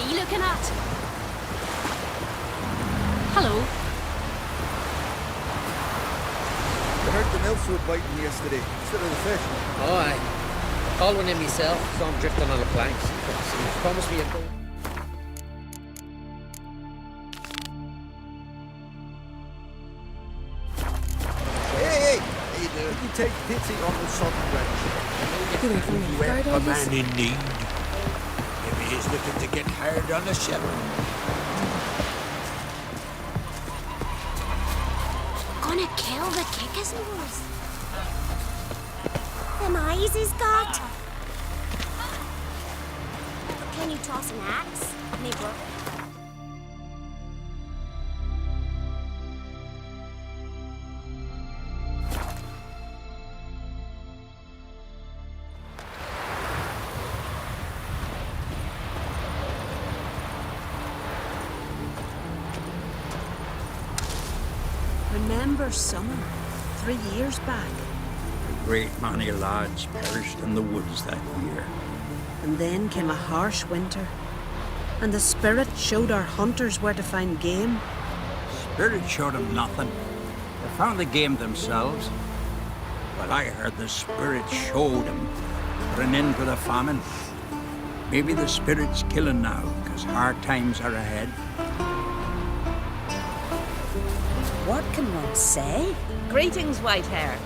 you looking at? Hello. I heard the nymphs were biting yesterday instead of the fish. Oh, aye. Called one in myself, saw him drifting on the planks. So he promised me a boat. Hey! Hey there, you take pity on the sodden wretch. Get away from me. Guard A all this. man in need. Maybe he's looking to get hard on the ship. Gonna kill the kickers. Them eyes he's got. Can you toss an axe, neighbor? Remember summer, 3 years back, A great many lads perished in the woods that year. and then came a harsh winter, and the spirit showed our hunters where to find game. Spirit showed them nothing. They found the game themselves. But I heard the Spirit showed them, put an end to the famine. Maybe the Spirit's killing now, because hard times are ahead. What can one say? Greetings, white hair.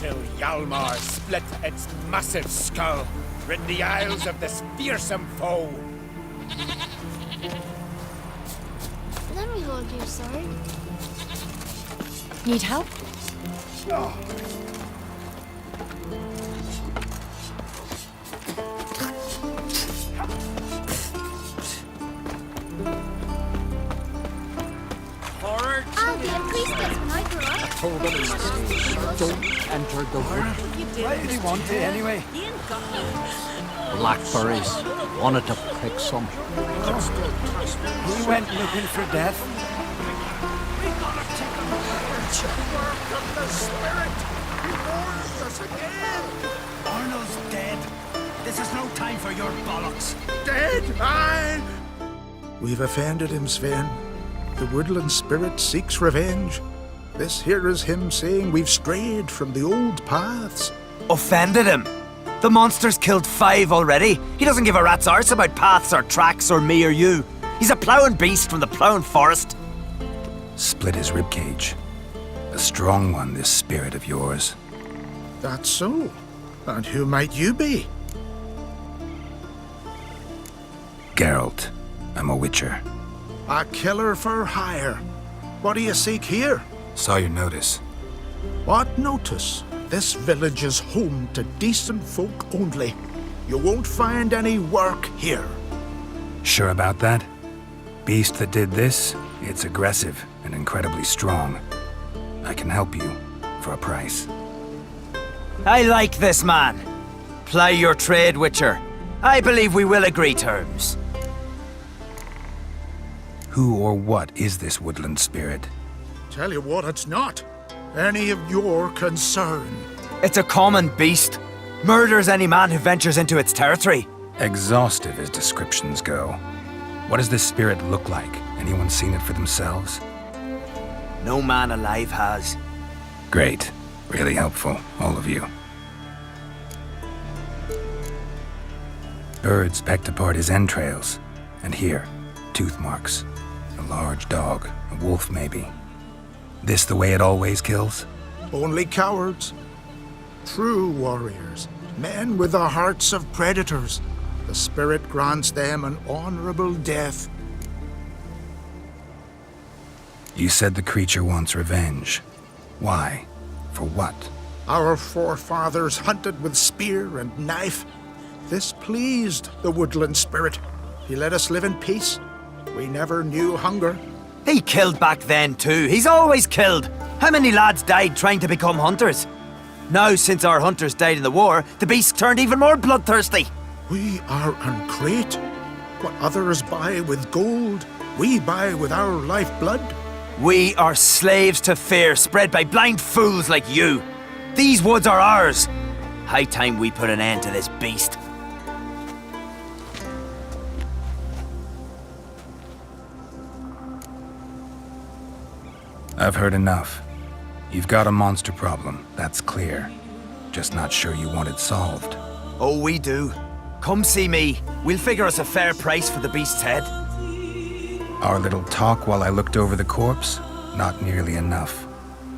Till Hjalmar split its massive skull, rid the isles of this fearsome foe. Let me hold your sword. Need help? I'll be a priestess when I grow up. Told him he must stay. Don't enter the wood. Why did he want to anyway? Blackberries. Wanted to pick some. He went looking for death. We gotta take him work of the spirit. He warns us again. Arnold's dead. This is no time for your bollocks. Dead? Aye. We've offended him, Sven. The woodland spirit seeks revenge. This here is him saying we've strayed from the old paths. Offended him? The monster's killed 5 already. He doesn't give a rat's arse about paths or tracks or me or you. He's a ploughing beast from the ploughing forest. Split his ribcage. A strong one, this spirit of yours. That's so. And who might you be? Geralt. I'm a witcher. A killer for hire. What do you seek here? Saw your notice. What notice? This village is home to decent folk only. You won't find any work here. Sure about that? Beast that did this, it's aggressive and incredibly strong. I can help you for a price. I like this man. Ply your trade, Witcher. I believe we will agree terms. Who or what is this woodland spirit? Tell you what, it's not any of your concern. It's a common beast. Murders any man who ventures into its territory. Exhaustive as descriptions go. What does this spirit look like? Anyone seen it for themselves? No man alive has. Great. Really helpful, all of you. Birds pecked apart his entrails. And here, tooth marks. A large dog, a wolf maybe. This the way it always kills? Only cowards. True warriors. Men with the hearts of predators. The spirit grants them an honorable death. You said the creature wants revenge. Why? For what? Our forefathers hunted with spear and knife. This pleased the woodland spirit. He let us live in peace. We never knew hunger. He killed back then too. He's always killed. How many lads died trying to become hunters? Now, since our hunters died in the war, the beast turned even more bloodthirsty. We are uncreate. What others buy with gold, we buy with our lifeblood. We are slaves to fear spread by blind fools like you. These woods are ours. High time we put an end to this beast. I've heard enough. You've got a monster problem, that's clear. Just not sure you want it solved. Oh, we do. Come see me. We'll figure us a fair price for the beast's head. Our little talk while I looked over the corpse? Not nearly enough.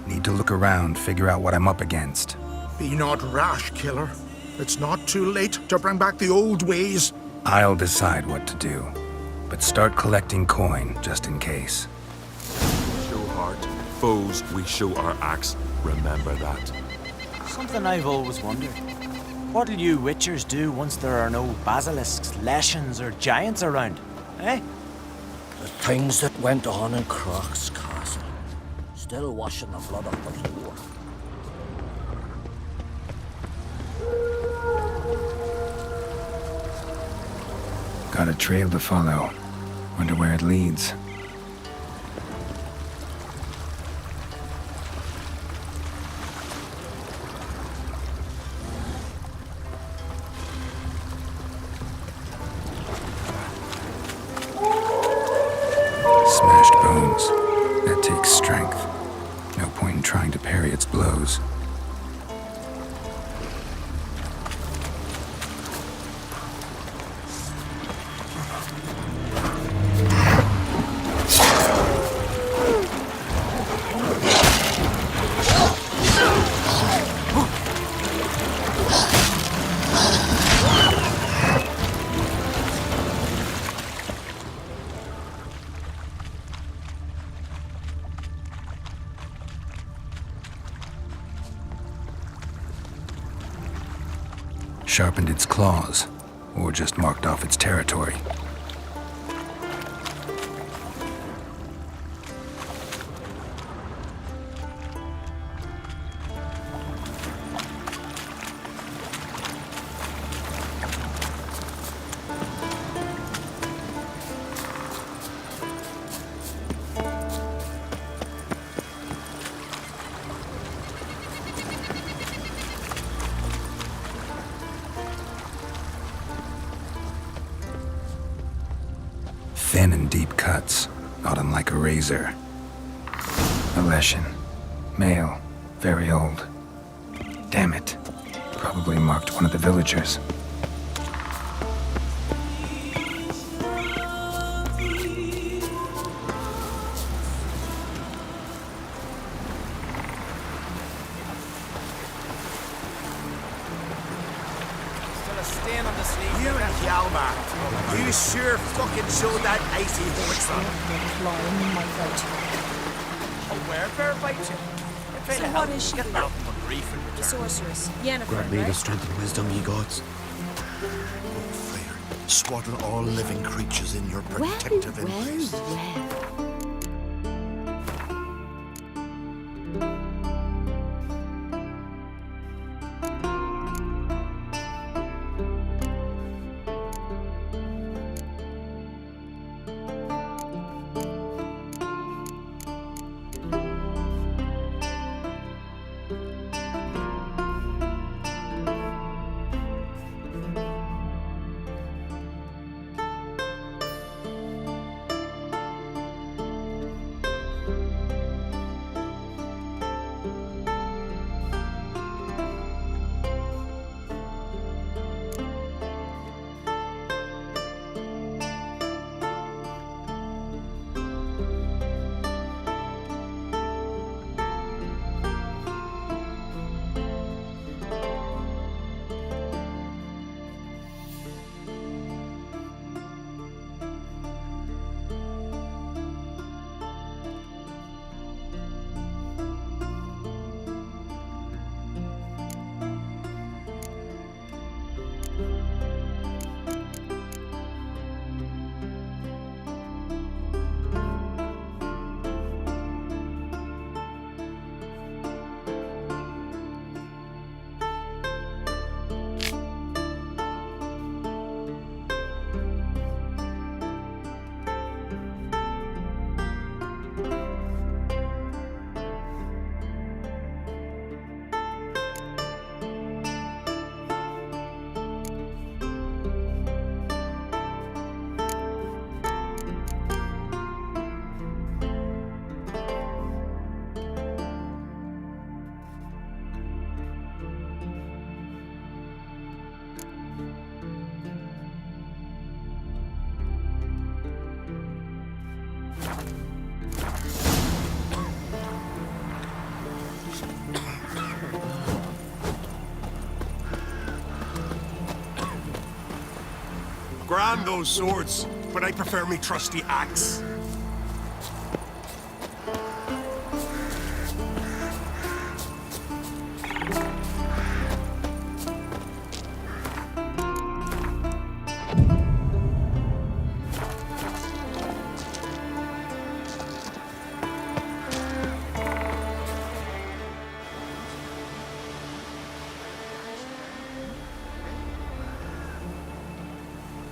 Need to look around, figure out what I'm up against. Be not rash, killer. It's not too late to bring back the old ways. I'll decide what to do. But start collecting coin, just in case. Show heart. Foes, we show our axe. Remember that. Something I've always wondered. What'll you witchers do once there are no basilisks, leshens, or giants around? Eh? The things that went on in Croc's castle. Still washing the blood off the floor. Got a trail to follow. Wonder where it leads. Smashed bones. That takes strength. No point in trying to parry its blows. Sharpened its claws, or just marked off its territory. Thin and deep cuts, not unlike a razor. A Leshen. Male. Very old. Damn it. Probably marked one of the villagers. You and Hjalmar, you sure fucking showed that icy horse on. Oh, where bear bite you? So what is she? Get out from a grief in The return. sorceress. Yennefer, Grant me the right? strength and wisdom, ye gods. Oh, Freyr, swaddle all living creatures in your protective embrace. grand, those swords, but I prefer me trusty axe.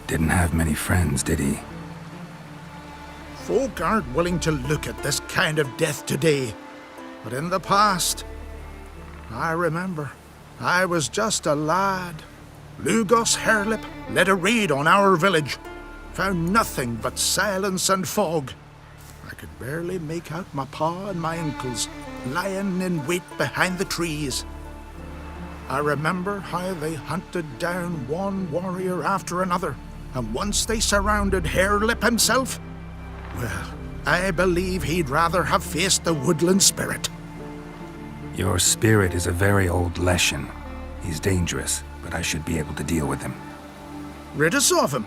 Didn't have many friends, did he? Folk aren't willing to look at this kind of death today. But in the past, I remember, I was just a lad. Lugos Hairlip led a raid on our village. Found nothing but silence and fog. I could barely make out my pa and my uncles lying in wait behind the trees. I remember how they hunted down one warrior after another, and once they surrounded Hairlip himself, well, I believe he'd rather have faced the woodland spirit. Your spirit is a very old Leshen. He's dangerous, but I should be able to deal with him. Rid us of him,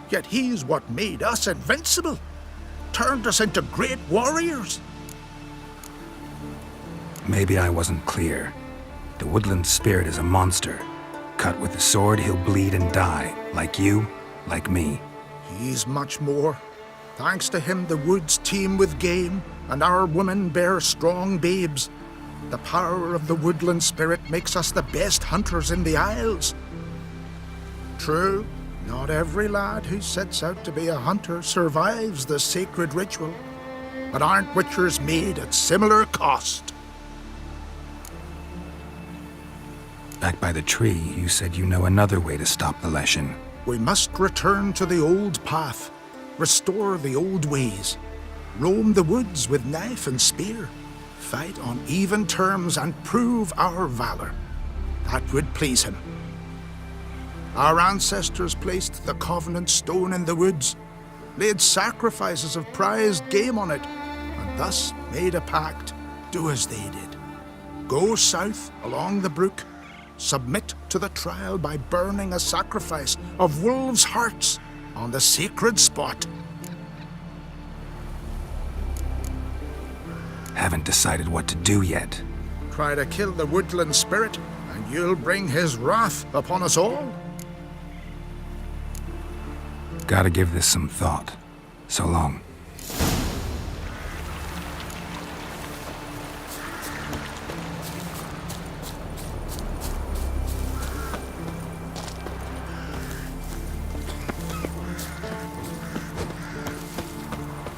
yet he's what made us invincible. Turned us into great warriors. Maybe I wasn't clear. The woodland spirit is a monster. Cut with the sword, he'll bleed and die, like you, like me. He's much more. Thanks to him, the woods teem with game, and our women bear strong babes. The power of the woodland spirit makes us the best hunters in the Isles. True, not every lad who sets out to be a hunter survives the sacred ritual, but aren't witchers made at similar cost? Back by the tree, you said you know another way to stop the Leshen. We must return to the old path, restore the old ways, roam the woods with knife and spear, fight on even terms and prove our valor. That would please him. Our ancestors placed the Covenant Stone in the woods, laid sacrifices of prized game on it, and thus made a pact, do as they did. Go south along the brook, submit to the trial by burning a sacrifice of wolves' hearts on the sacred spot. Haven't decided what to do yet. Try to kill the woodland spirit, and you'll bring his wrath upon us all. Gotta give this some thought. So long.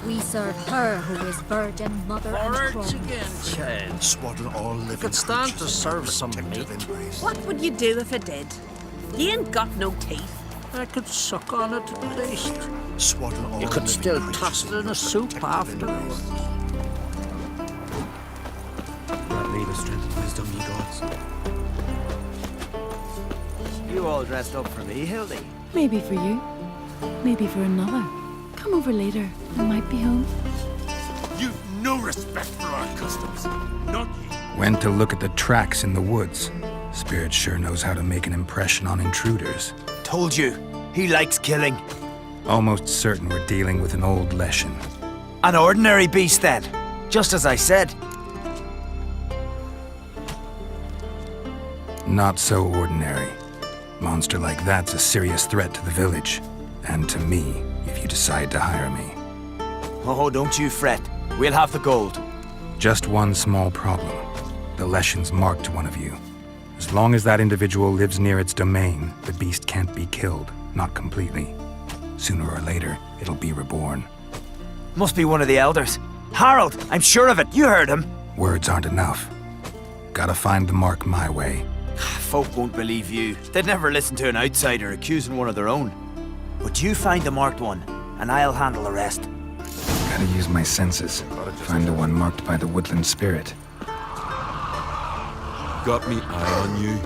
We serve her who is virgin, mother, and Forwards crone. again, child. Swaddle all living Could stand to creatures in serve your some protective meat. embrace. What would you do if it did? You ain't got no teeth. I could suck on it at least. Swaddle all You could living still creatures toss it in your a soup protective afterwards. embrace. God lead us strength and wisdom, ye gods. You all dressed up for me, Hildy? Maybe for you. Maybe for another. Come over later. I might be home. You've no respect for our customs. Not ye. Went to look at the tracks in the woods. Spirit sure knows how to make an impression on intruders. Told you, he likes killing. Almost certain we're dealing with an old Leshen. An ordinary beast then, just as I said. Not so ordinary. Monster like that's a serious threat to the village. And to me, if you decide to hire me. Oh, don't you fret. We'll have the gold. Just one small problem. The Leshen's marked one of you. As long as that individual lives near its domain, the beast can't be killed. Not completely. Sooner or later, it'll be reborn. Must be one of the elders. Harold, I'm sure of it. You heard him. Words aren't enough. Gotta find the mark my way. Folk won't believe you. They'd never listen to an outsider accusing one of their own. But you find the marked one, and I'll handle the rest. Gotta use my senses. Find the one marked by the woodland spirit. Got me eye on you.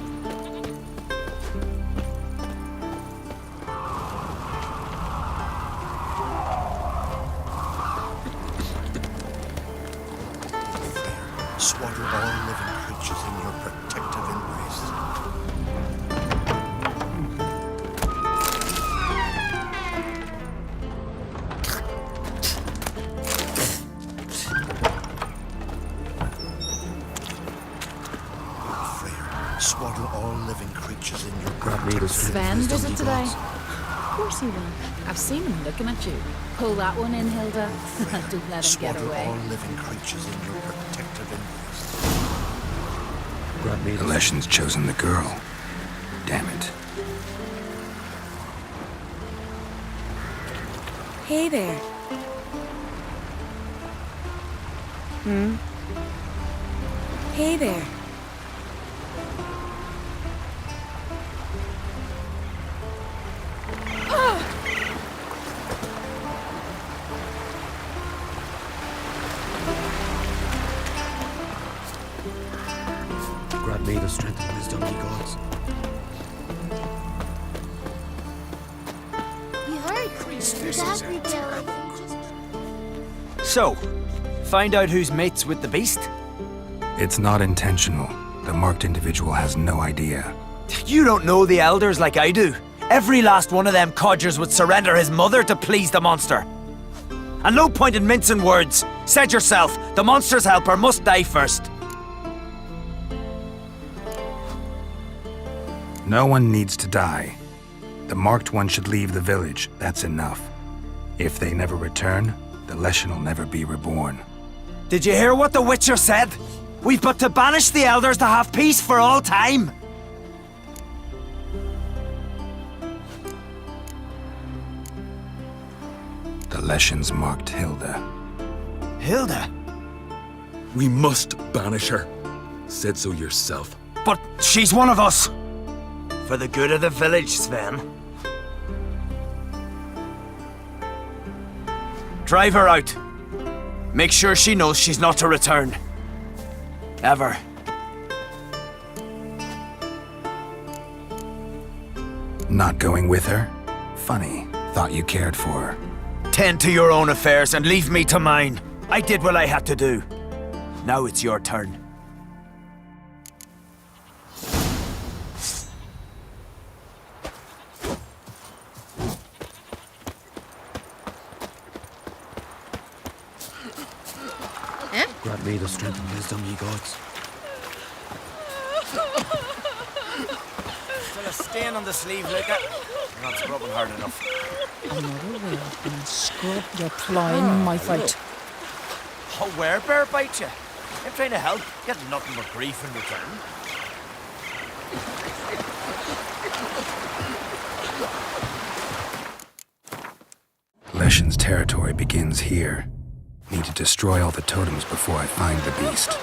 Swaddle all living creatures in your protective embrace. Swaddle all living creatures in your Grant me the strength Sven, of does wisdom, it ye today? gods. Of course he will. I've seen him looking at you. Pull that one in, Hilda. Don't let him get Swaddle away. all living creatures in your protective embrace. Grant me The the Leshen's chosen the girl. Damn it. Hey there. Hey there. grant me the strength and wisdom, ye gods. You heard? Your dad rebelled. So, find out who's mates with the beast? It's not intentional. The marked individual has no idea. You don't know the elders like I do. Every last one of them codgers would surrender his mother to please the monster. And no point in mincing words. Said yourself, the monster's helper must die first. No one needs to die. The marked one should leave the village. That's enough. If they never return, the Leshen will never be reborn. Did you hear what the Witcher said? We've but to banish the elders to have peace for all time. The Leshen's marked Hilda. Hilda? We must banish her. Said so yourself. But she's one of us. For the good of the village, Sven. Drive her out. Make sure she knows she's not to return. Ever. Not going with her? Funny. Thought you cared for her. Tend to your own affairs and leave me to mine. I did what I had to do. Now it's your turn. Grant me the strength and wisdom, ye gods. Still a stain on the sleeve, Luca. You're not scrubbing hard enough. Another will and scrub your clawing my fight. Oh, where bear bite you? I'm trying to help. Getting nothing but grief in return. Leshen's territory begins here. Need to destroy all the totems before I find the beast.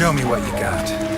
Show me what you got.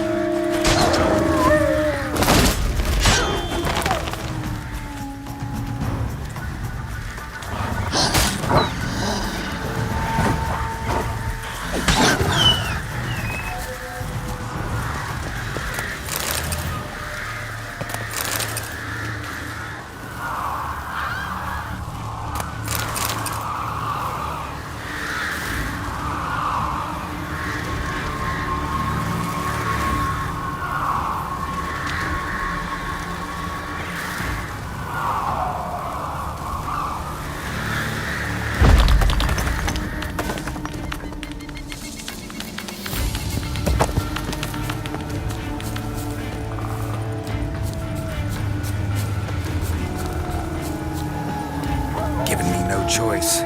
choice.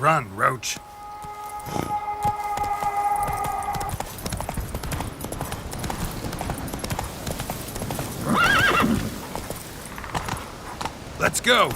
Run, Roach. Let's go!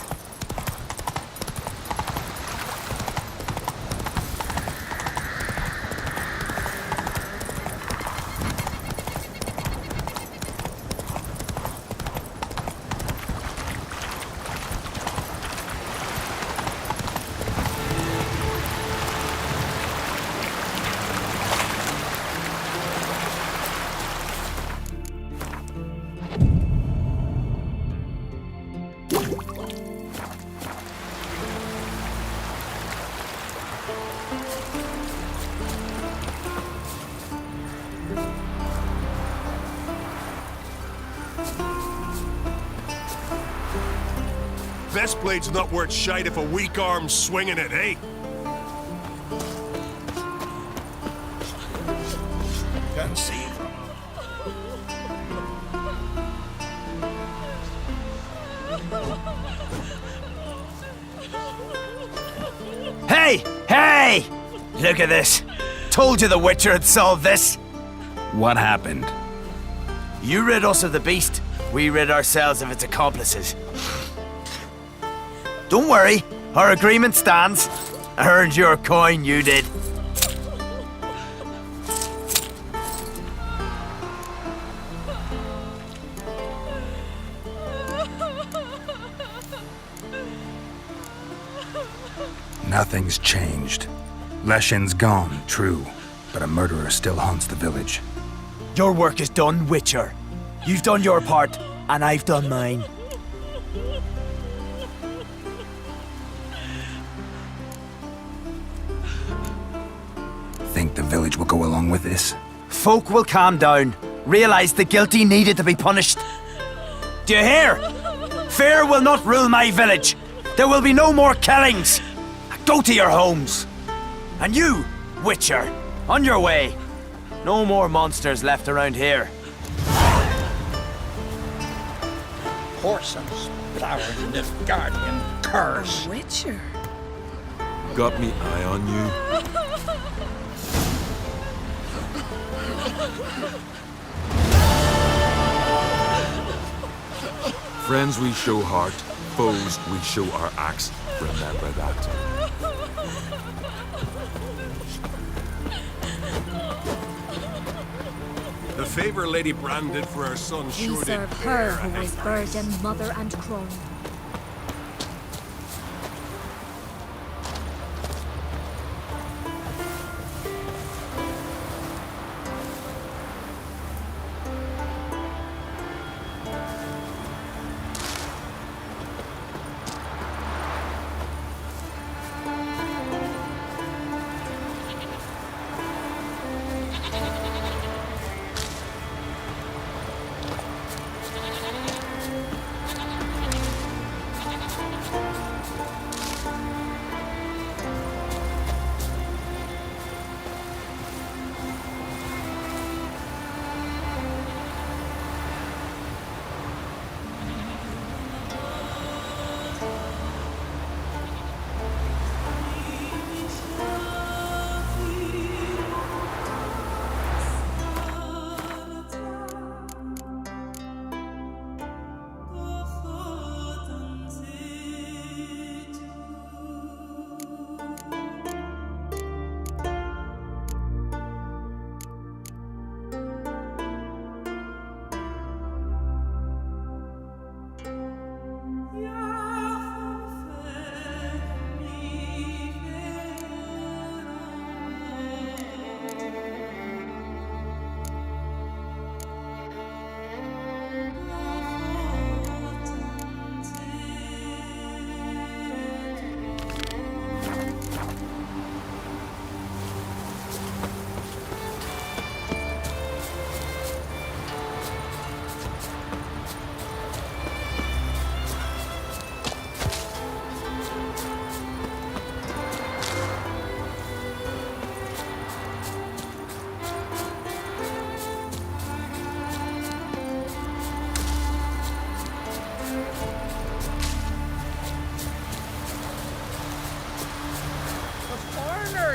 Best blade's not worth shite if a weak arm's swinging it, eh? Can see. Hey! Hey! Look at this. Told you the Witcher had solved this. What happened? You rid us of the beast. We rid ourselves of its accomplices. Don't worry. Our agreement stands. I earned your coin, you did. Nothing's changed. Leshin's gone, true, but a murderer still haunts the village. Your work is done, Witcher. You've done your part, and I've done mine. Think the village will go along with this? Folk will calm down, realize the guilty needed to be punished. Do you hear? Fear will not rule my village. There will be no more killings. Go to your homes. And you, Witcher, on your way. No more monsters left around here. Whoresomes, flowering Nilfgaardian curse. A witcher. Got me eye on you. Friends we show heart, foes we show our axe. Remember that. The favor Lady Bran did for her son We sure did serve her who is virgin, mother, and crone.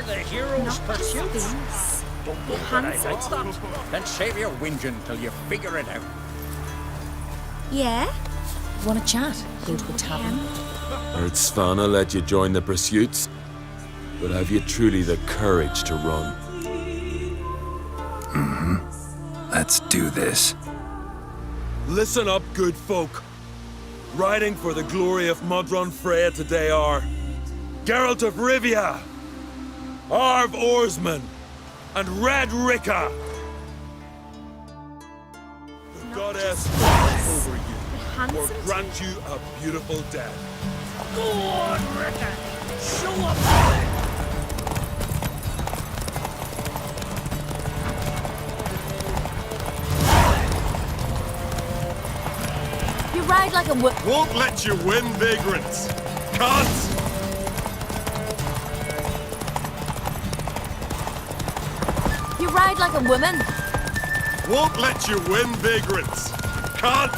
The hero's pursuits. Don't know what I like that. Then save your whinging till you figure it out. Yeah? Want to chat? Go to a tavern? Heard Svanna let you join the pursuits, but have you truly the courage to run? Let's do this. Listen up, good folk. Riding for the glory of Modron Freya today are Geralt of Rivia, Arv Oarsman, and Red Ricka. The goddess watch over you, or grant you a beautiful death. Go on, Ricka! Show up! You ride like a Won't let you win, vagrants. Can't! You ride like a woman. Won't let you win, vagrants. Can't!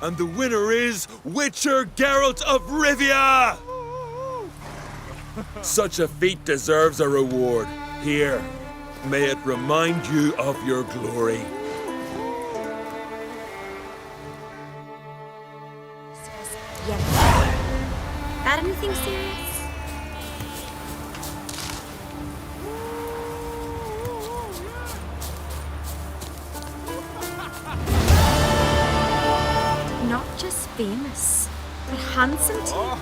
And the winner is Witcher Geralt of Rivia! Such a feat deserves a reward. Here, may it remind you of your glory. Got anything serious? Not just famous, but handsome too.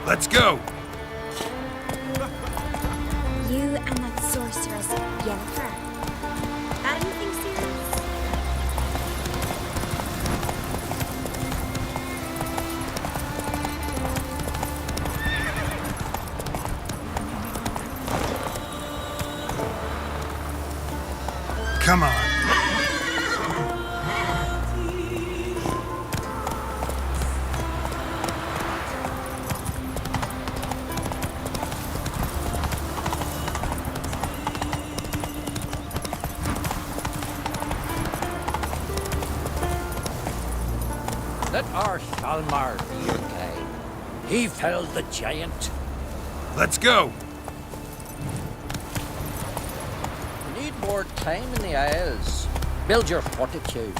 Let's go! You and that sorceress, Yennefer. Got anything serious? Come on. Let our Shalmar be your guide. He felled the giant. Let's go. You need more time in the Isles. Build your fortitude.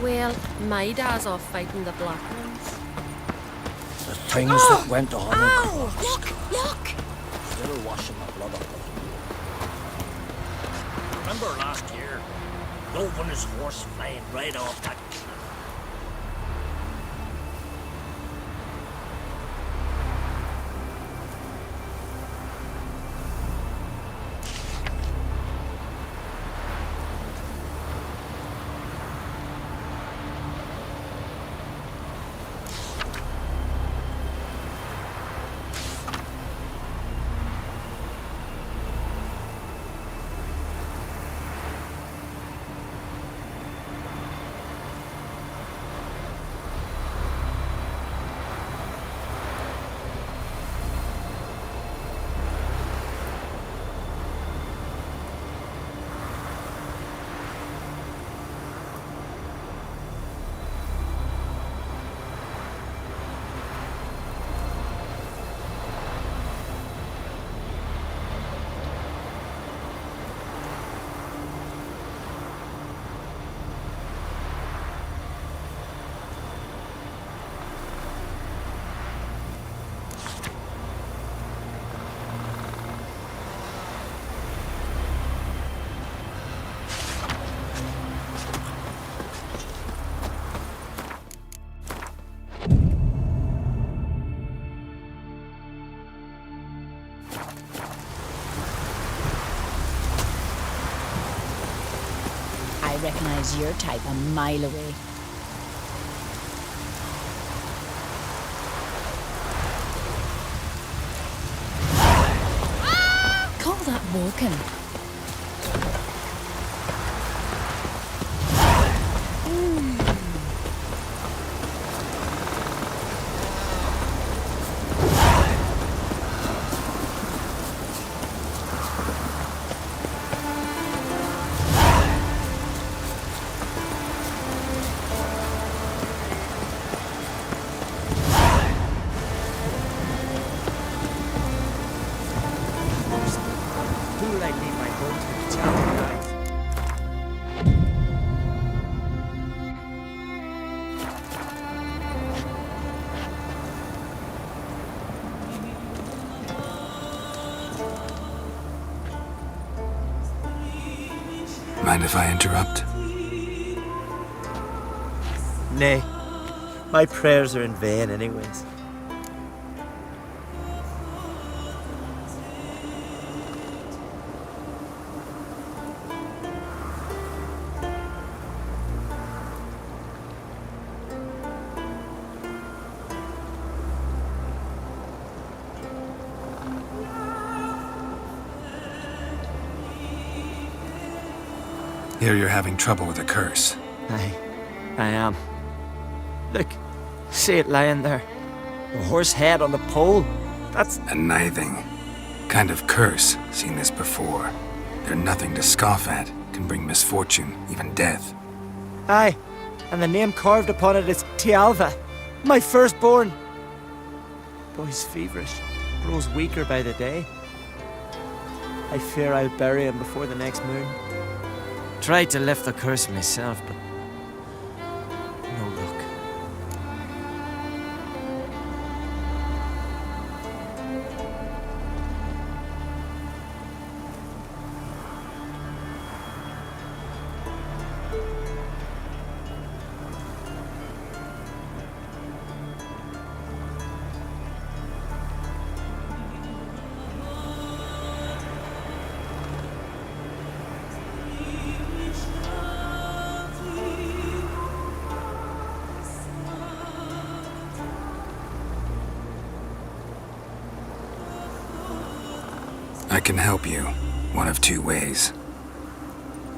Well, my dad's off fighting the Black Ones. The things that went on in Ow! Cross Look! still washing the blood of us. Remember last year? Love on his horse flying right off that cliff. I recognize your type a mile away. Call that walking. Mind if I interrupt? Nay. My prayers are in vain anyways. Hear you're having trouble with a curse. I am. Look, see it lying there. A horse head on the pole. That's a nithing kind of curse. Seen this before. They're nothing to scoff at. Can bring misfortune, even death. Aye, and the name carved upon it is Tialva, my firstborn. Boy's feverish, grows weaker by the day. I fear I'll bury him before the next moon. Tried to lift the curse myself, but no luck. I can help you. One of two ways.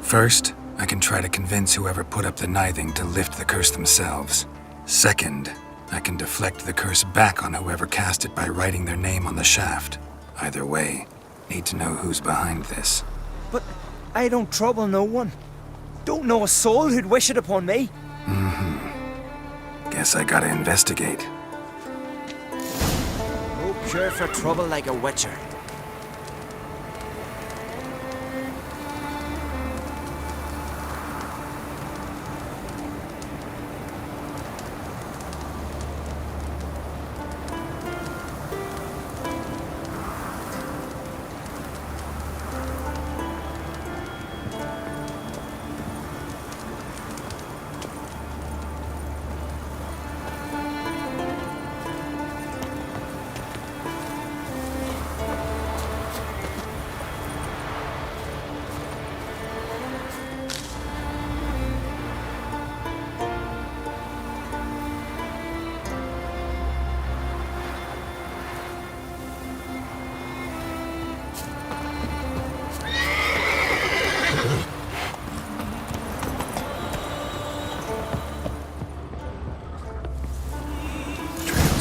First, I can try to convince whoever put up the nithing to lift the curse themselves. Second, I can deflect the curse back on whoever cast it by writing their name on the shaft. Either way, need to know who's behind this. But I don't trouble no one. Don't know a soul who'd wish it upon me. Guess I gotta investigate. No cure for trouble like a witcher.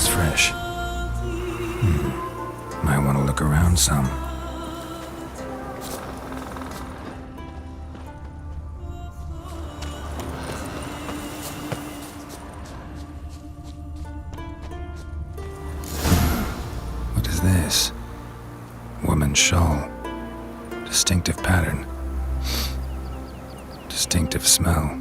Fresh. Might want to look around some. What is this? Woman's shawl. Distinctive pattern. Distinctive smell.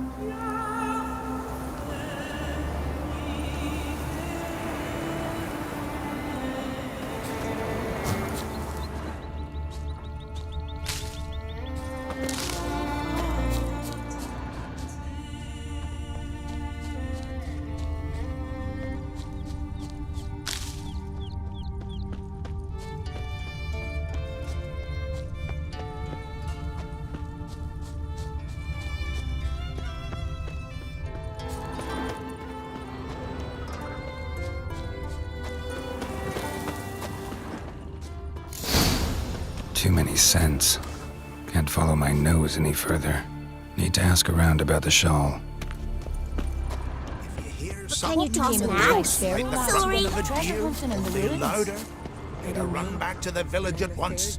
Too many scents. Can't follow my nose any further. Need to ask around about the shawl. Can you toss an axe? Like the Sorry. thumping of a Treasure deer, hunting in the only ruins. louder. Better run back to the village at once.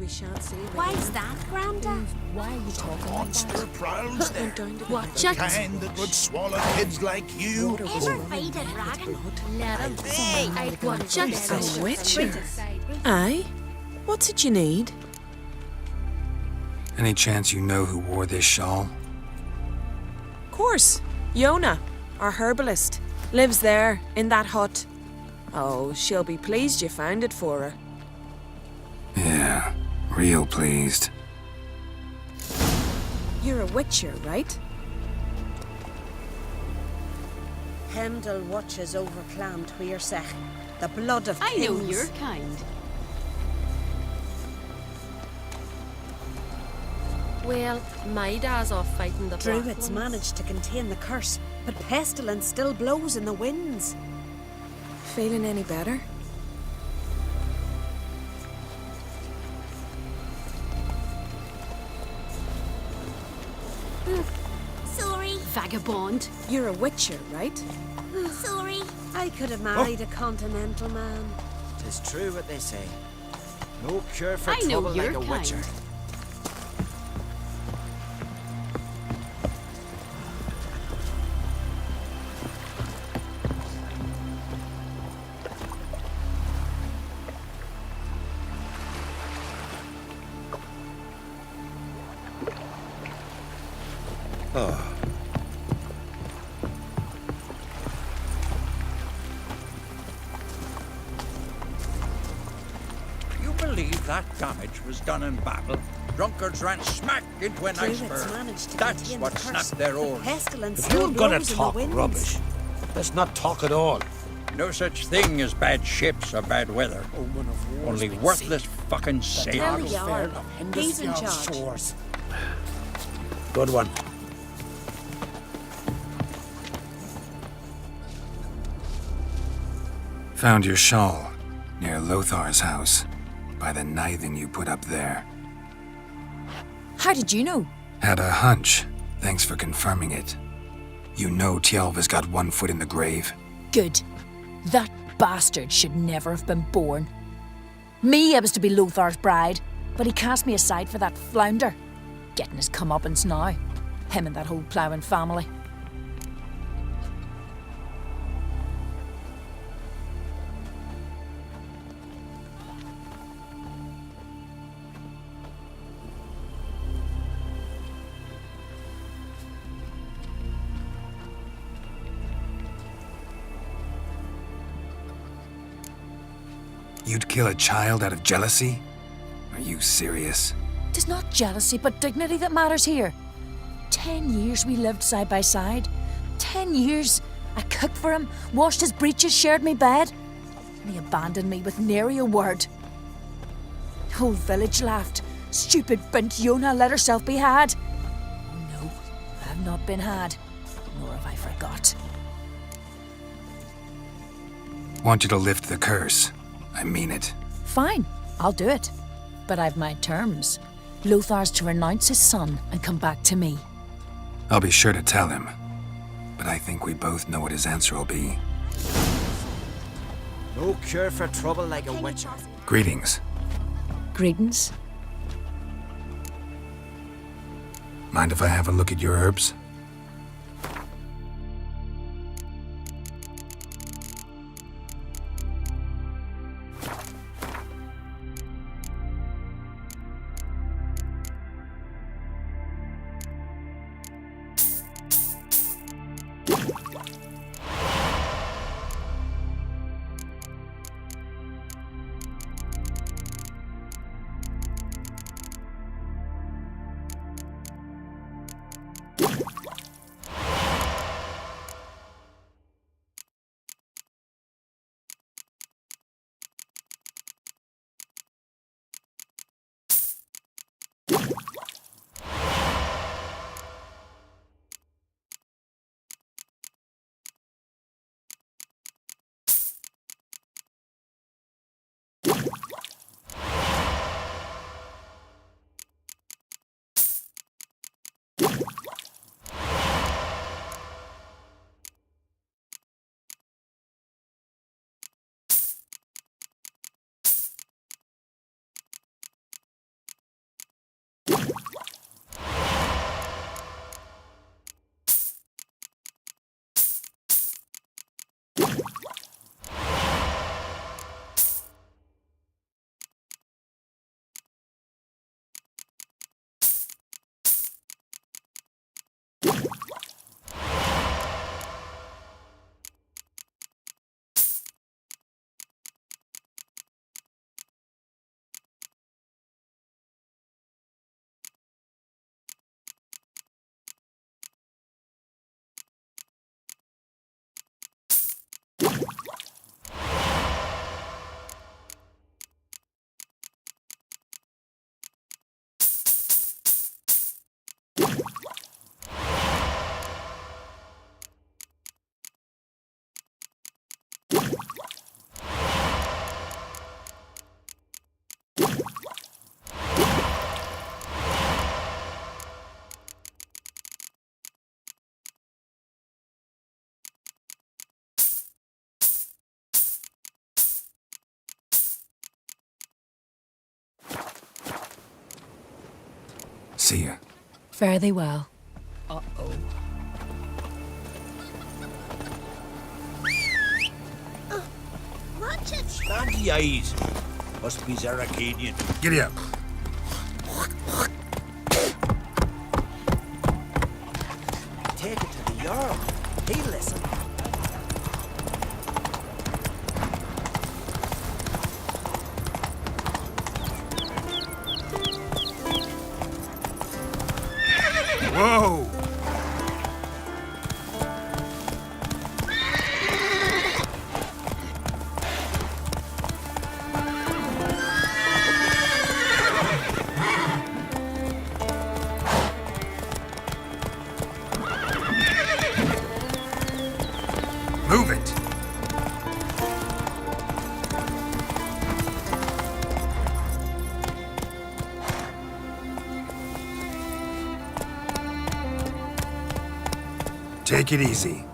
Why's that, Granda? Why are you talking like Monster that? prowls there. Watch The it. kind that would swallow kids like you. Ever fight a dragon? Let him Hey, I'd watch it. A witcher? Aye? What's it you need? Any chance you know who wore this shawl? Course. Yona, our herbalist, lives there, in that hut. Oh, she'll be pleased you found it for her. Yeah, real pleased. You're a witcher, right? Hemdall watches over Clan Tuirsech, the blood of I kings. know your kind. Well, my dad's off fighting the black Druids ones. managed to contain the curse, but pestilence still blows in the winds. Feeling any better? Sorry. Vagabond. You're a witcher, right? Sorry. I could have married a continental man. Tis true what they say. No cure for I know trouble your like a kind. witcher. Oh. You believe that damage was done in battle? Drunkards ran smack into an Druids iceberg. managed to That's contain what the curse, snapped their but oars. pestilence If still you're gonna blows in talk the winds. rubbish, let's not talk at all. No such thing as bad ships or bad weather. Omen of war's Only been worthless seen. fucking The sailors. Tell Tell you are. of He's in Hindusfjord's charge. shores. Good one. Found your shawl near Lothar's house by the nithing you put up there. How did you know? Had a hunch. Thanks for confirming it. You know Tialva's got one foot in the grave. Good. That bastard should never have been born. Me, I was to be Lothar's bride, but he cast me aside for that flounder. Getting his comeuppance now. Him and that whole ploughing family. You'd kill a child out of jealousy? Are you serious? Tis not jealousy, but dignity that matters here. 10 years we lived side by side. 10 years. I cooked for him, washed his breeches, shared me bed. And he abandoned me with nary a word. The whole village laughed. Stupid bint Yona let herself be had. Oh no, I have not been had, nor have I forgot. Want you to lift the curse. I mean it. Fine, I'll do it. But I've my terms. Lothar's to renounce his son and come back to me. I'll be sure to tell him. But I think we both know what his answer will be. No cure for trouble like a witcher. Greetings. Greetings. Mind if I have a look at your herbs? See ya. Fare thee well. Uh-oh. Watch it! Slanty eyes. Must be Zaracadian. Giddy up. Take it to the Jarl. He'll listen. Whoa! Move it. Take it easy.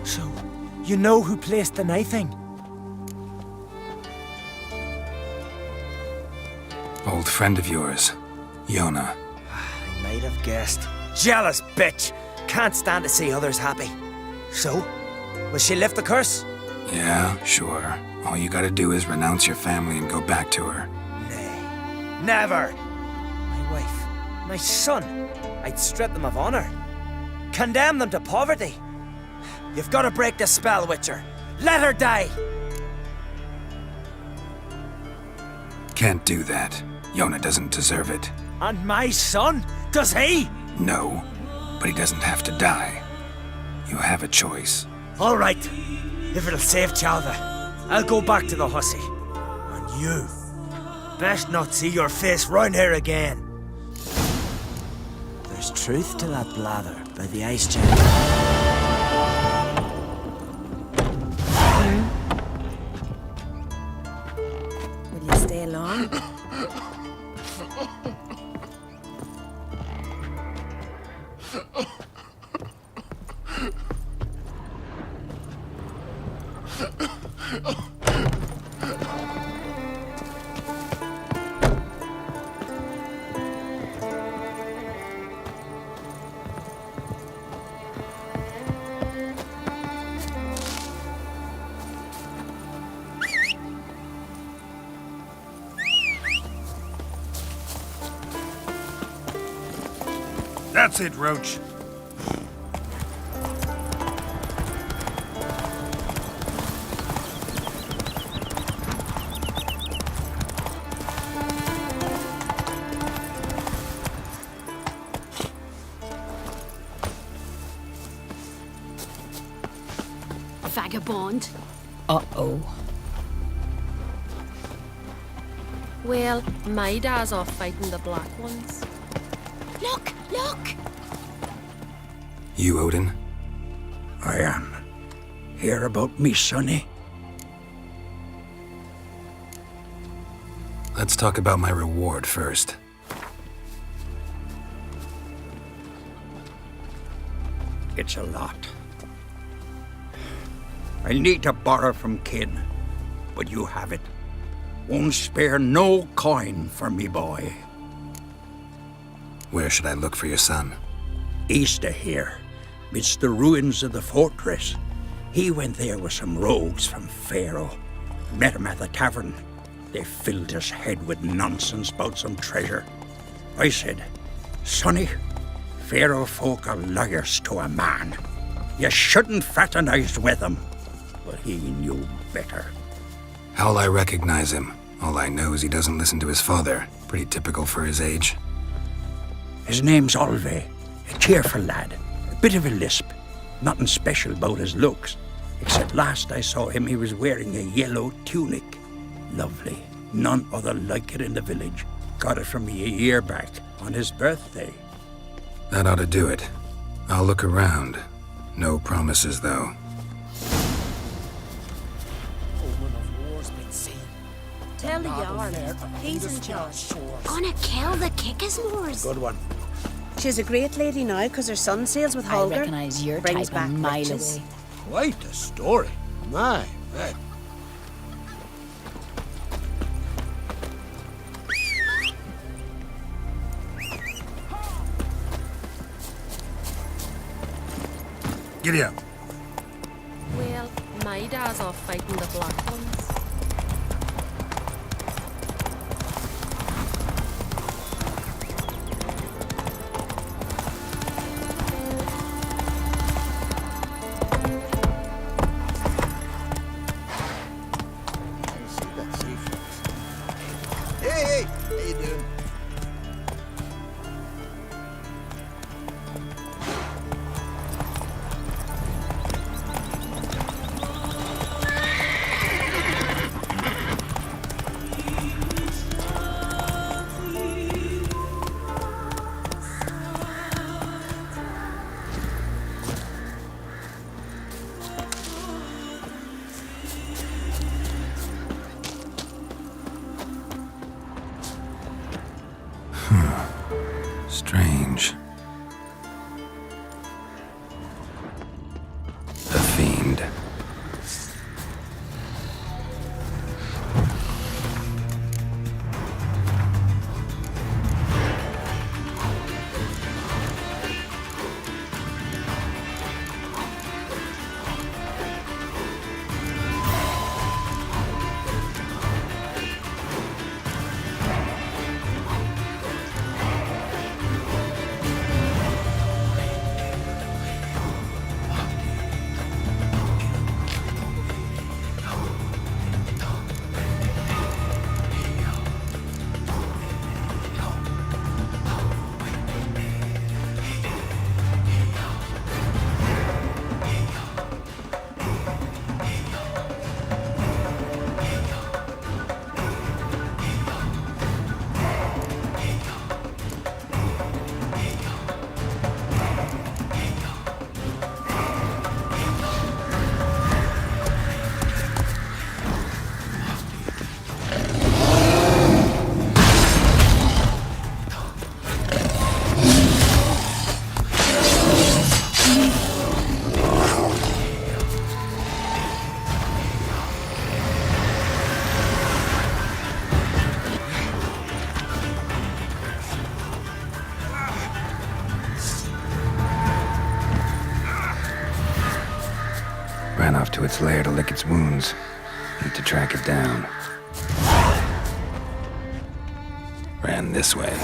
So, you know who placed the knifing? Old friend of yours, Yona. I might have guessed. Jealous bitch! Can't stand to see others happy. So, will she lift the curse? Yeah, sure. All you gotta do is renounce your family and go back to her. Nay, never! My wife, my son, I'd strip them of honor. Condemn them to poverty. You've got to break the spell, Witcher. Let her die! Can't do that. Yona doesn't deserve it. And my son? Does he? No, but he doesn't have to die. You have a choice. All right. If it'll save Chalva, I'll go back to the hussy. And you, best not see your face round here again. There's truth to that blather by the ice chamber. Will you stay long? That's it, Roach. Vagabond. Uh-oh. Well, my dad's off fighting the black ones. Look! Look! You, Odin? I am. Hear about me, sonny? Let's talk about my reward first. It's a lot. I need to borrow from kin, but you have it. Won't spare no coin for me boy. Where should I look for your son? East of here, midst the ruins of the fortress. He went there with some rogues from Pharaoh. Met him at the tavern. They filled his head with nonsense about some treasure. I said, Sonny, Pharaoh folk are liars to a man. You shouldn't fraternize with them. But he knew better. How'll I recognize him? All I know is he doesn't listen to his father. Pretty typical for his age. His name's Olve, a cheerful lad, a bit of a lisp. Nothing special about his looks, except last I saw him he was wearing a yellow tunic. Lovely, none other like it in the village. Got it from me a year back, on his birthday. That ought to do it. I'll look around. No promises, though. Tell the Jarl. He's in charge. Gonna kill the Kickasmores. Good one. She's a great lady now because her son sails with I Holger. recognise your Brings type back a mile riches. away. Quite a story. My, man. Giddy up. Well, my dad's off fighting the black ones. Hey, how you doing? Strange. A fiend. Ran off to its lair to lick its wounds. Need to track it down. Ran this way.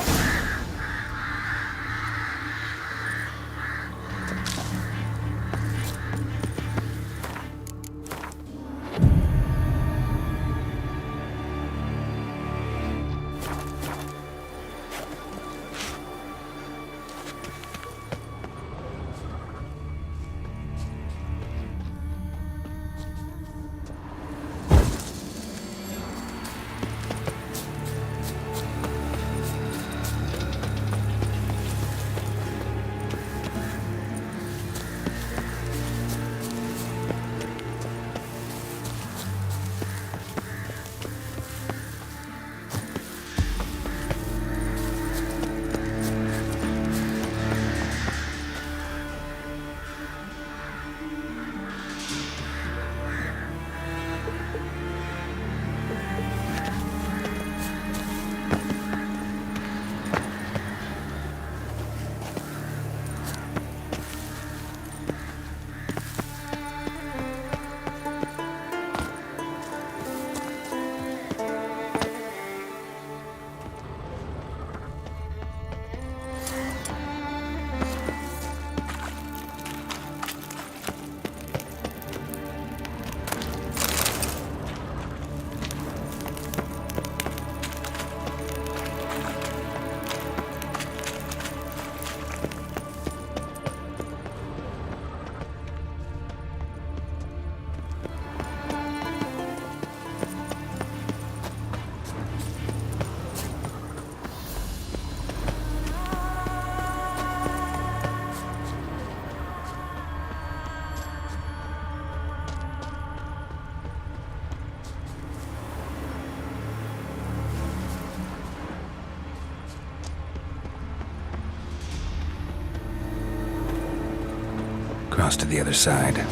Cross to the other side.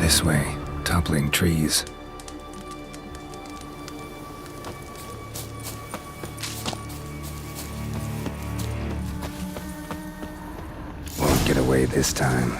This way, toppling trees. Won't get away this time.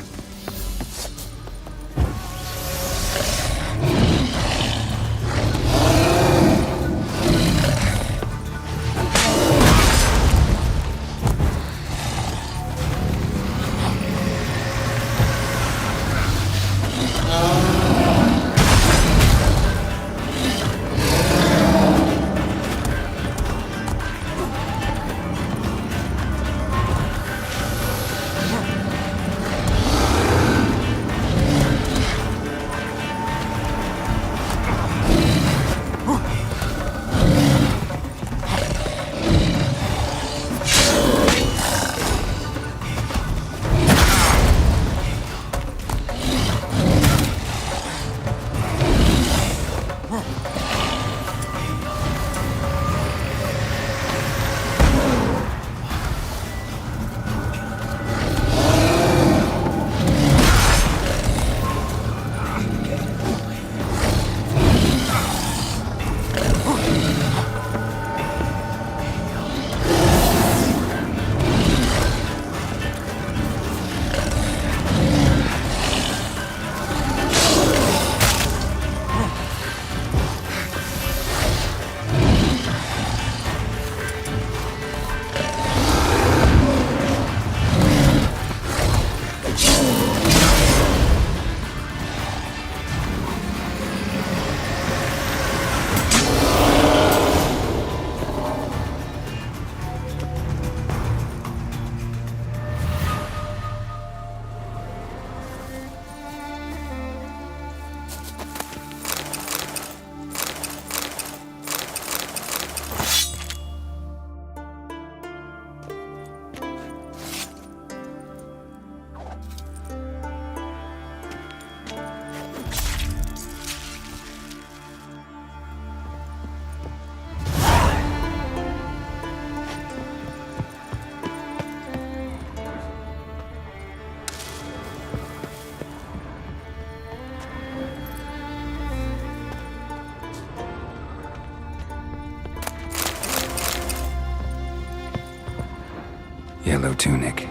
Yellow tunic.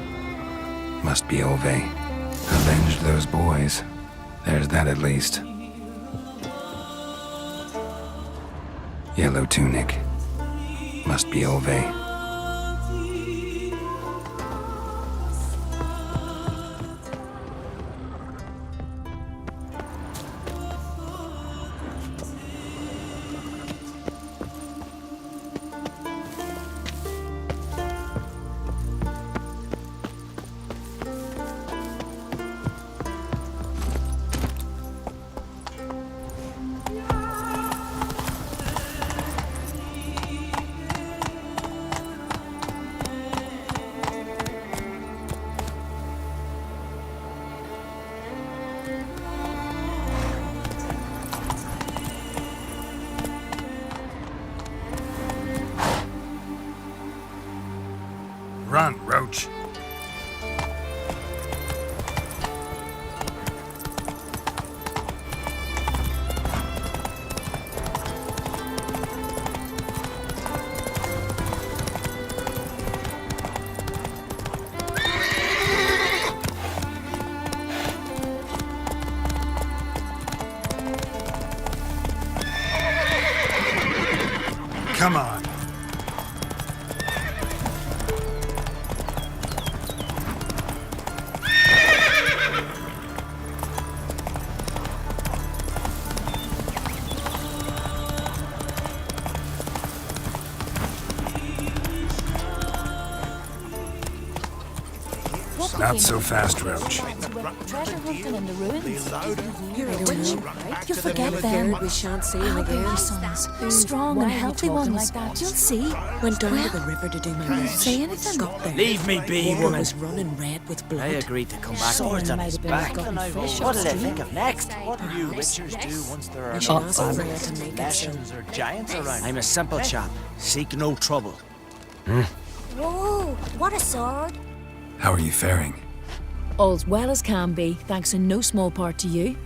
Must be Olve. Avenged those boys. There's that at least. Yellow tunic. Must be Olve. Run, Roach. Come on. Not so fast, Roach. Treasure hunting in the ruins. You're a witch. You'll forget them. We shan't see him again. Sons, strong and healthy ones. like that? You'll see. Went down to the river to do my Don't work. say anything. Got there. Leave me be, Water woman. was running red with blood. I agreed to come back. Swords on his back. What'll they think of next? What do you witchers do once there are We no should ask Freya bandits, to make it lashings, or giants around? I'm a simple chap. Seek no trouble. Whoa, what a sword. How are you faring? All's well as can be, thanks in no small part to you.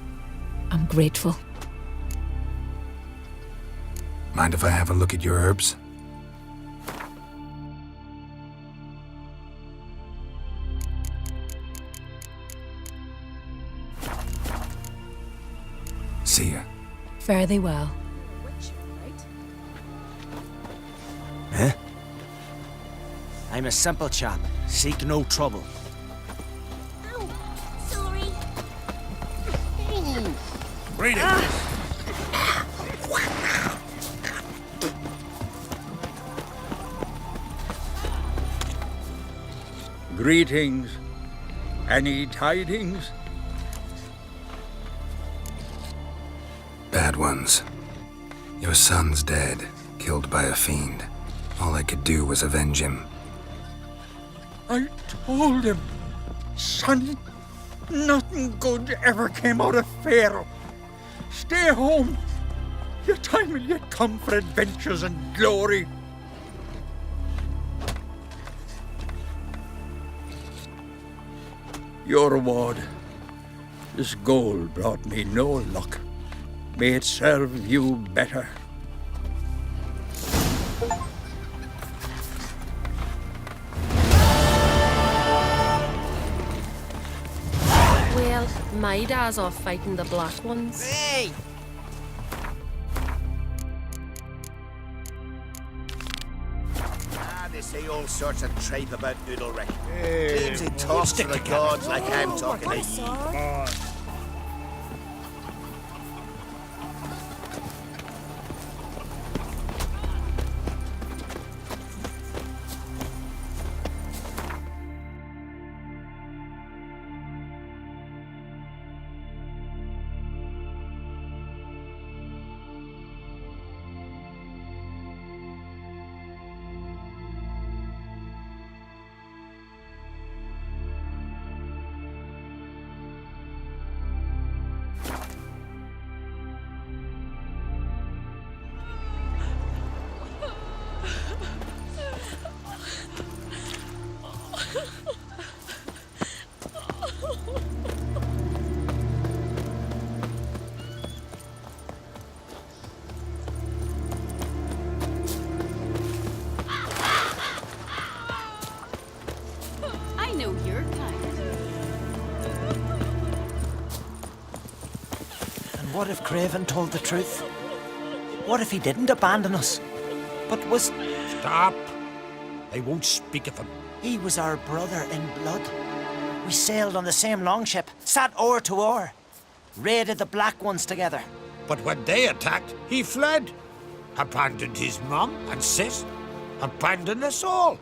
I'm grateful. Mind if I have a look at your herbs? See ya. Fare thee well. Huh? I'm a simple chap. Seek no trouble. Sorry. Greetings. Greetings. Any tidings? Bad ones. Your son's dead, killed by a fiend. All I could do was avenge him. I told him, son, nothing good ever came out of Pharaoh. Stay home. Your time will yet come for adventures and glory. Your reward. This gold brought me no luck. May it serve you better. Well, my dad's off fighting the black ones. Hey! They say all sorts of tripe about Udalric. Claims he talks to the gods like I'm talking to you. I know your kind. And what if Craven told the truth? What if he didn't abandon us, but was... Stop! They won't speak of him. He was our brother in blood. We sailed on the same longship, sat oar to oar, raided the Black Ones together. But when they attacked, he fled. Abandoned his mum and sis. Abandoned us all.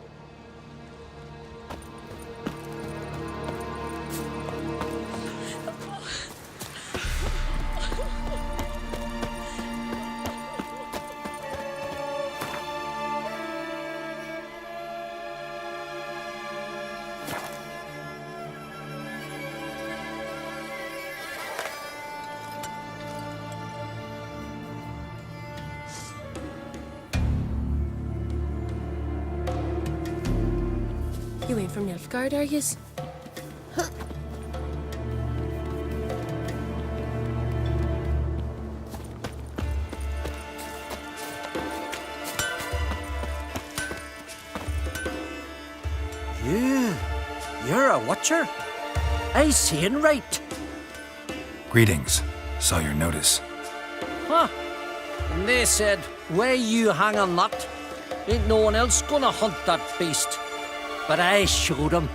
You ain't from Nilfgaard, are yous? You're a watcher? I seeing right. Greetings. Saw your notice. Huh. And they said, where you hang on that, ain't no one else gonna hunt that beast. But I showed him.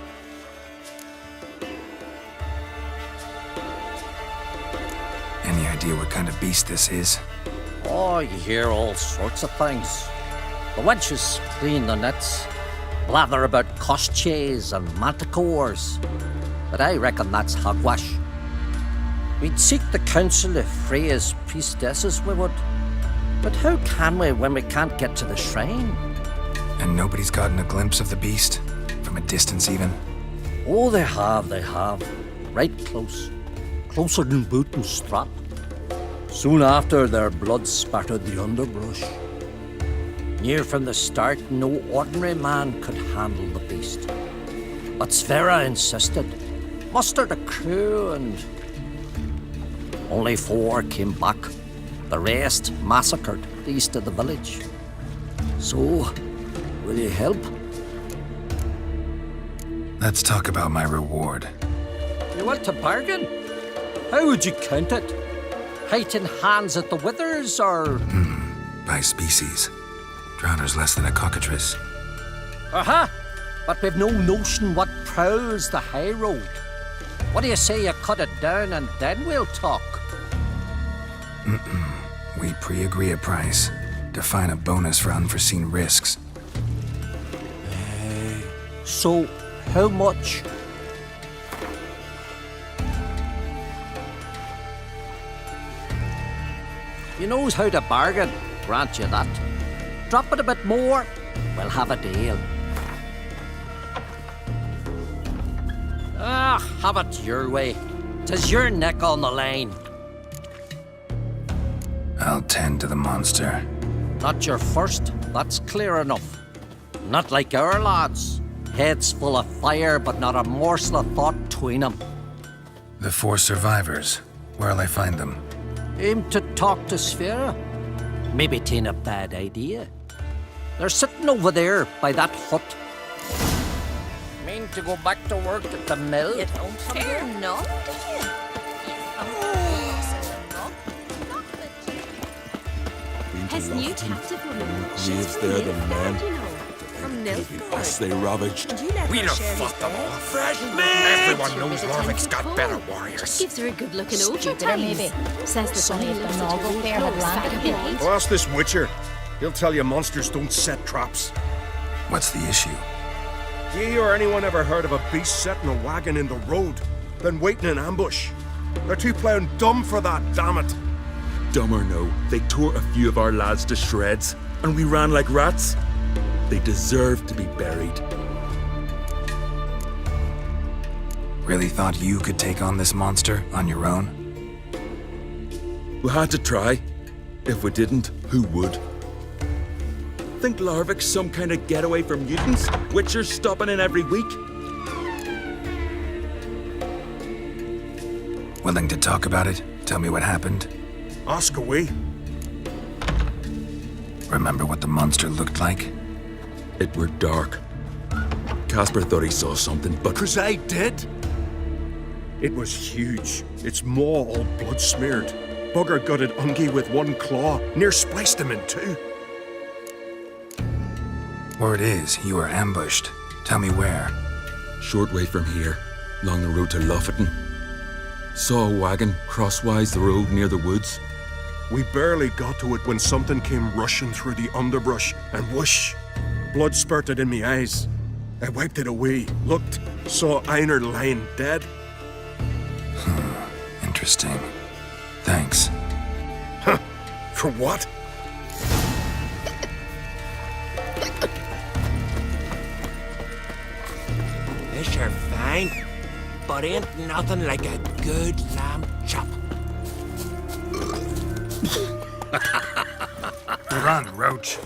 Any idea what kind of beast this is? Oh, you hear all sorts of things. The wenches clean the nets, blather about koshchays and manticores. But I reckon that's hogwash. We'd seek the counsel of Freya's priestesses, we would. But how can we when we can't get to the shrine? And nobody's gotten a glimpse of the beast? From a distance, even? Oh, they have. Right close. Closer than boot and strap. Soon after, their blood spattered the underbrush. Near from the start, no ordinary man could handle the beast. But Sverre insisted. Mustered a crew and... Only 4 came back. The rest massacred east of the village. So, will you help? Let's talk about my reward. You want to bargain? How would you count it? Height in hands at the withers, or...? By species. Drowner's less than a cockatrice. Aha! But we've no notion what prowls the high road. What do you say you cut it down and then we'll talk? We pre-agree a price. Define a bonus for unforeseen risks. So, how much? You knows how to bargain, grant you that. Drop it a bit more, we'll have a deal. Have it your way. 'Tis your neck on the line. I'll tend to the monster. Not your first, that's clear enough. Not like our lads. Heads full of fire, but not a morsel of thought between them. The 4 survivors. Where'll I find them? Aim to talk to Sphera? Maybe 'tain't a bad idea. They're sitting over there by that hut. Mean to go back to work at the mill? You don't care none, do you? His new captive woman. Leaves there the men. From Us they ravaged. We'd have fought them all. Fresh Everyone knows Lorvik's got better warriors. Gives her a good looking over Stupider, maybe. Says the Sonny Sonny of lives the at novel her fair had close landed back here. behind. Well, ask this Witcher. He'll tell you monsters don't set traps. What's the issue? Ye or anyone ever heard of a beast setting a wagon in the road, then waiting in ambush? They're too plowing dumb for that, damn it. Dumb or no, they tore a few of our lads to shreds, and we ran like rats. They deserve to be buried. Really thought you could take on this monster on your own? We had to try. If we didn't, who would? Think Larvik's some kind of getaway for mutants? Witchers stopping in every week? Willing to talk about it? Tell me what happened? Ask away. Remember what the monster looked like? It were dark. Casper thought he saw something, but... 'Cause I did. It was huge. Its maw all blood-smeared. Bugger gutted Ungi with one claw, near spliced him in 2. Word is, you were ambushed. Tell me where. Short way from here, along the road to Lofferton. Saw a wagon crosswise the road near the woods. We barely got to it when something came rushing through the underbrush, and whoosh! Blood spurted in me eyes. I wiped it away, looked, saw Einar lying dead. Interesting. Thanks. Huh? For what? This are fine, but ain't nothing like a good lamb chop. Run, Roach.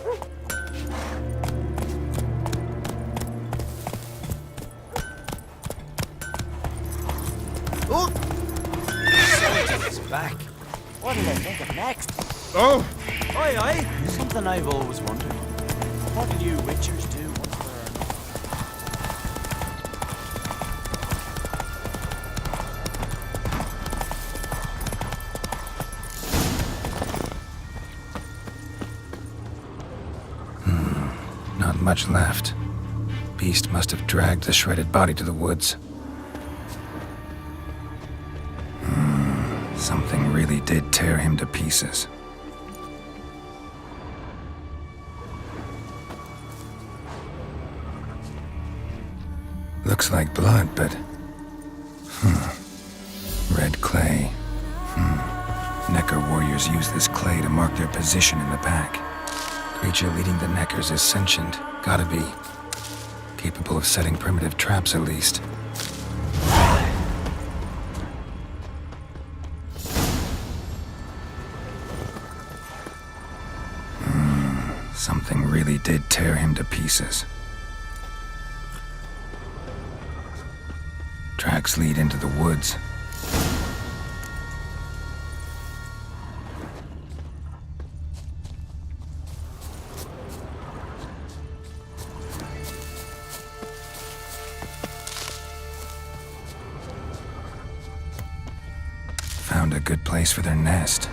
Oh! It's back. What'll they think of next? Oh! Aye, aye. Something I've always wondered. What do you witchers do once Not much left. Beast must have dragged the shredded body to the woods. Something really did tear him to pieces. Looks like blood, but... Red clay. Necker warriors use this clay to mark their position in the pack. Creature leading the Neckers is sentient. Gotta be. Capable of setting primitive traps, at least. Something really did tear him to pieces. Tracks lead into the woods. found a good place for their nest.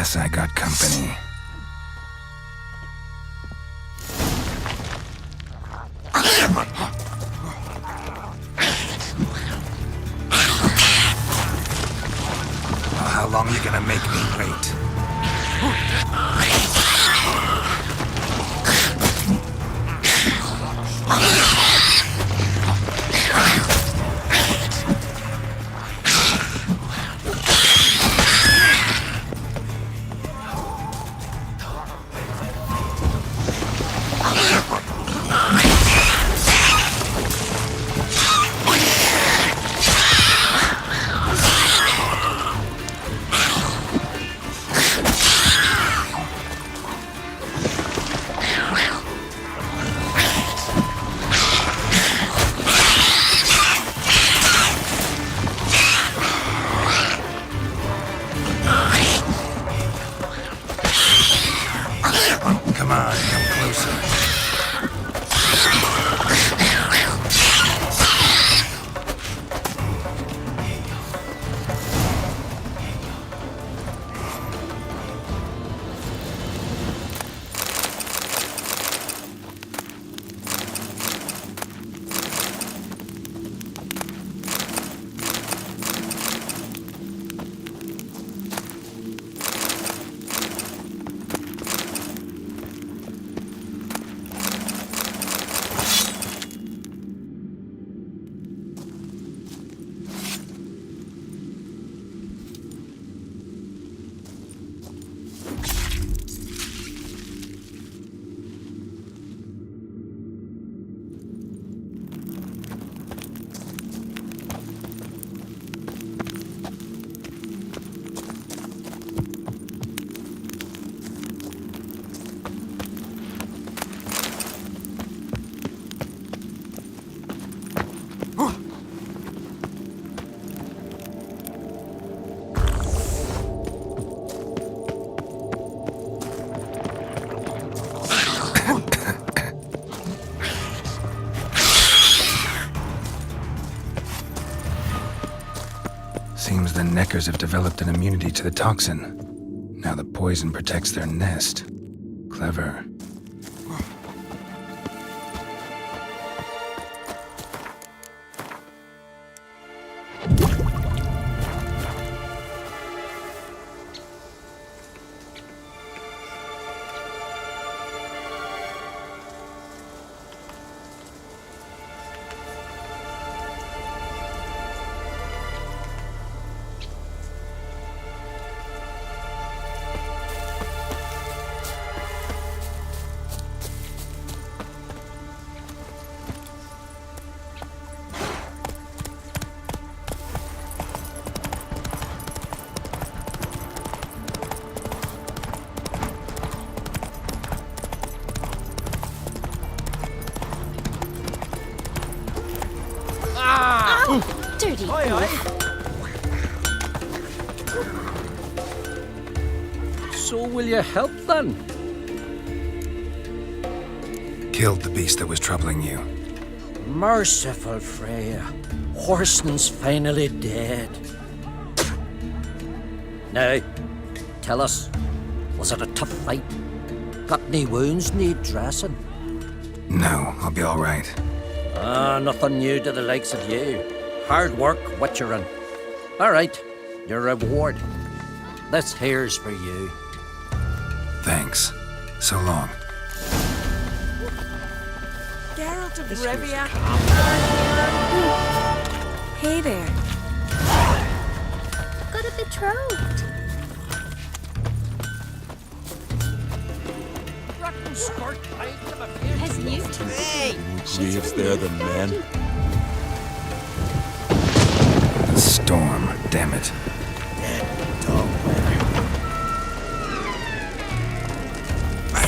Guess I got company. How long are you gonna make me wait? Come on, come closer. Seems the Neckers have developed an immunity to the toxin. Now the poison protects their nest. Clever. Dirty. So will you help then? Killed the beast that was troubling you. Merciful Freya. Horsten's finally dead. Now, tell us, was it a tough fight? Got any wounds need dressing? No, I'll be all right. Nothing new to the likes of you. Hard work, witcherin'. All right, your reward. This here's for you. Thanks. So long. Geralt of Rivia. Hey there. Got a betrothed. Has Newt? Greaves there than men. The storm, damn it.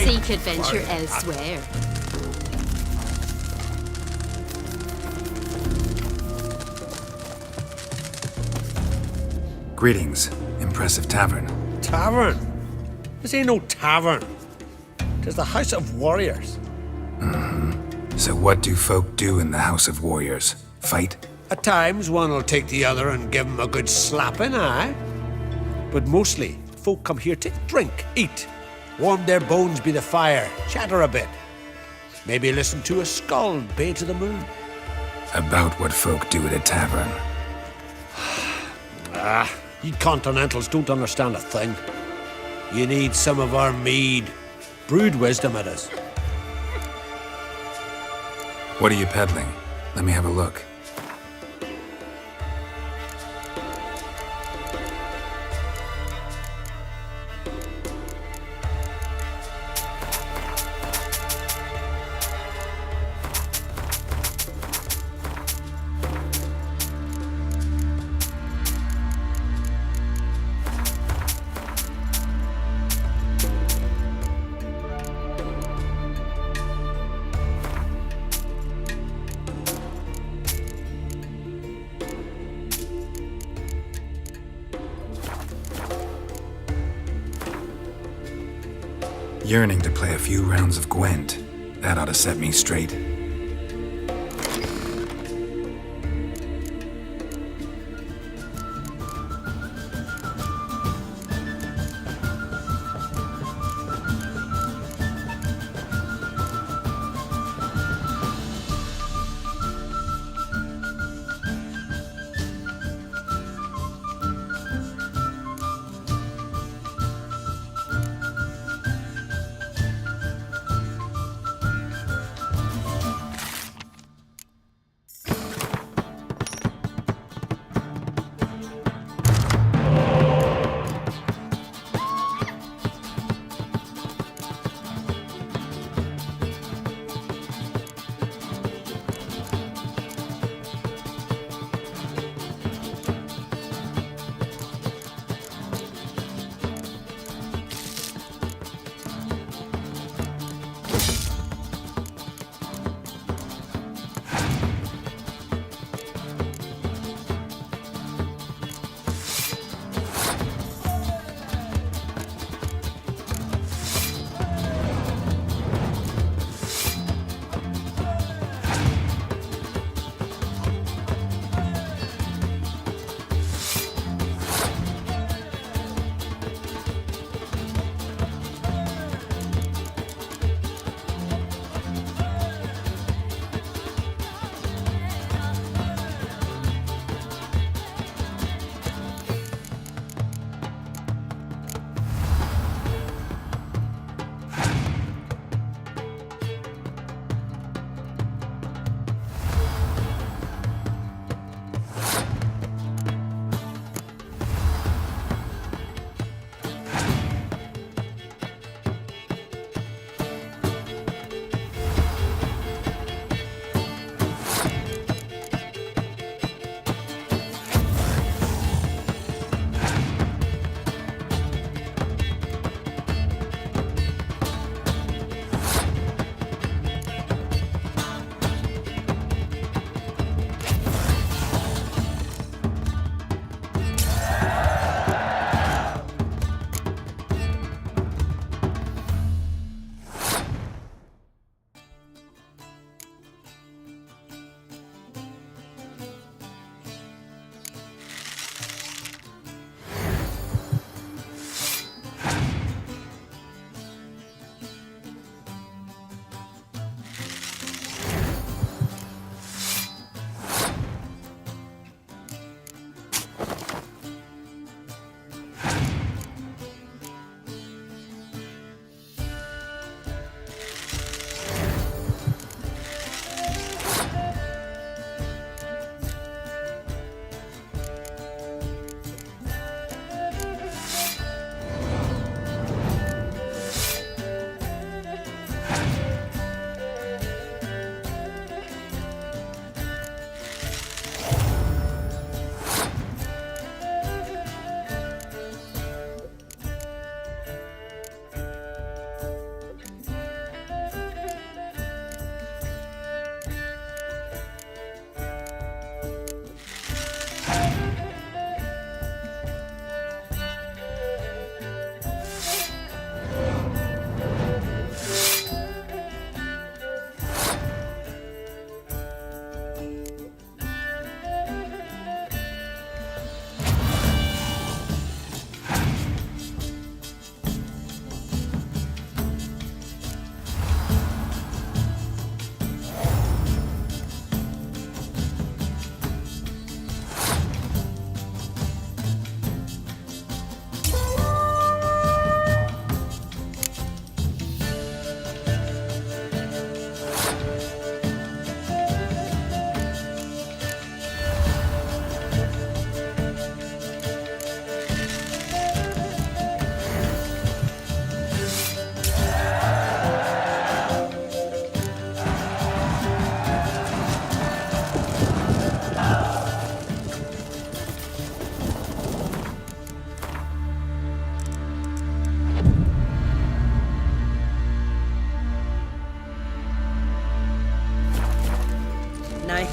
Seek adventure elsewhere. Greetings. Impressive tavern. Tavern? This ain't no tavern. 'Tis the House of Warriors. So what do folk do in the House of Warriors? Fight? At times, one will take the other and give him a good slapping, aye? But mostly, folk come here to drink, eat, warm their bones by the fire, chatter a bit. Maybe listen to a skull bay to the moon. About what folk do at a tavern. You continentals don't understand a thing. You need some of our mead. Brewed wisdom it is. What are you peddling? Let me have a look. Yearning to play a few rounds of Gwent. That ought to set me straight.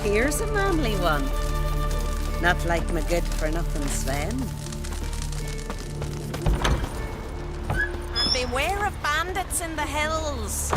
Here's a manly one. Not like my good-for-nothing Sven. And beware of bandits in the hills.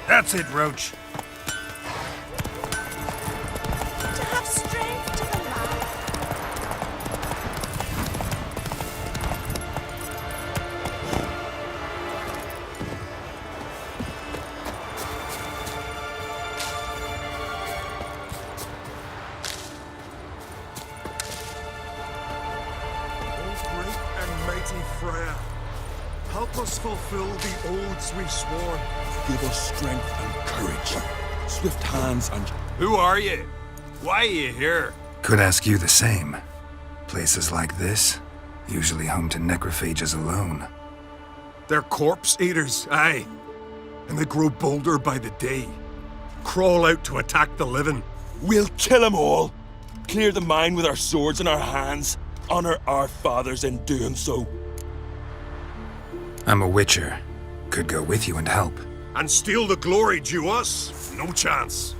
That's it, Roach. To have strength to the lad. Great and mighty Freya, help us fulfill the oaths we swore. Give us strength and courage. Swift hands and... Who are you? Why are you here? Could ask you the same. Places like this, usually home to necrophages alone. They're corpse eaters, aye. And they grow bolder by the day. Crawl out to attack the living. We'll kill them all. Clear the mine with our swords in our hands. Honor our fathers in doing so. I'm a witcher. Could go with you and help. And steal the glory due us? No chance.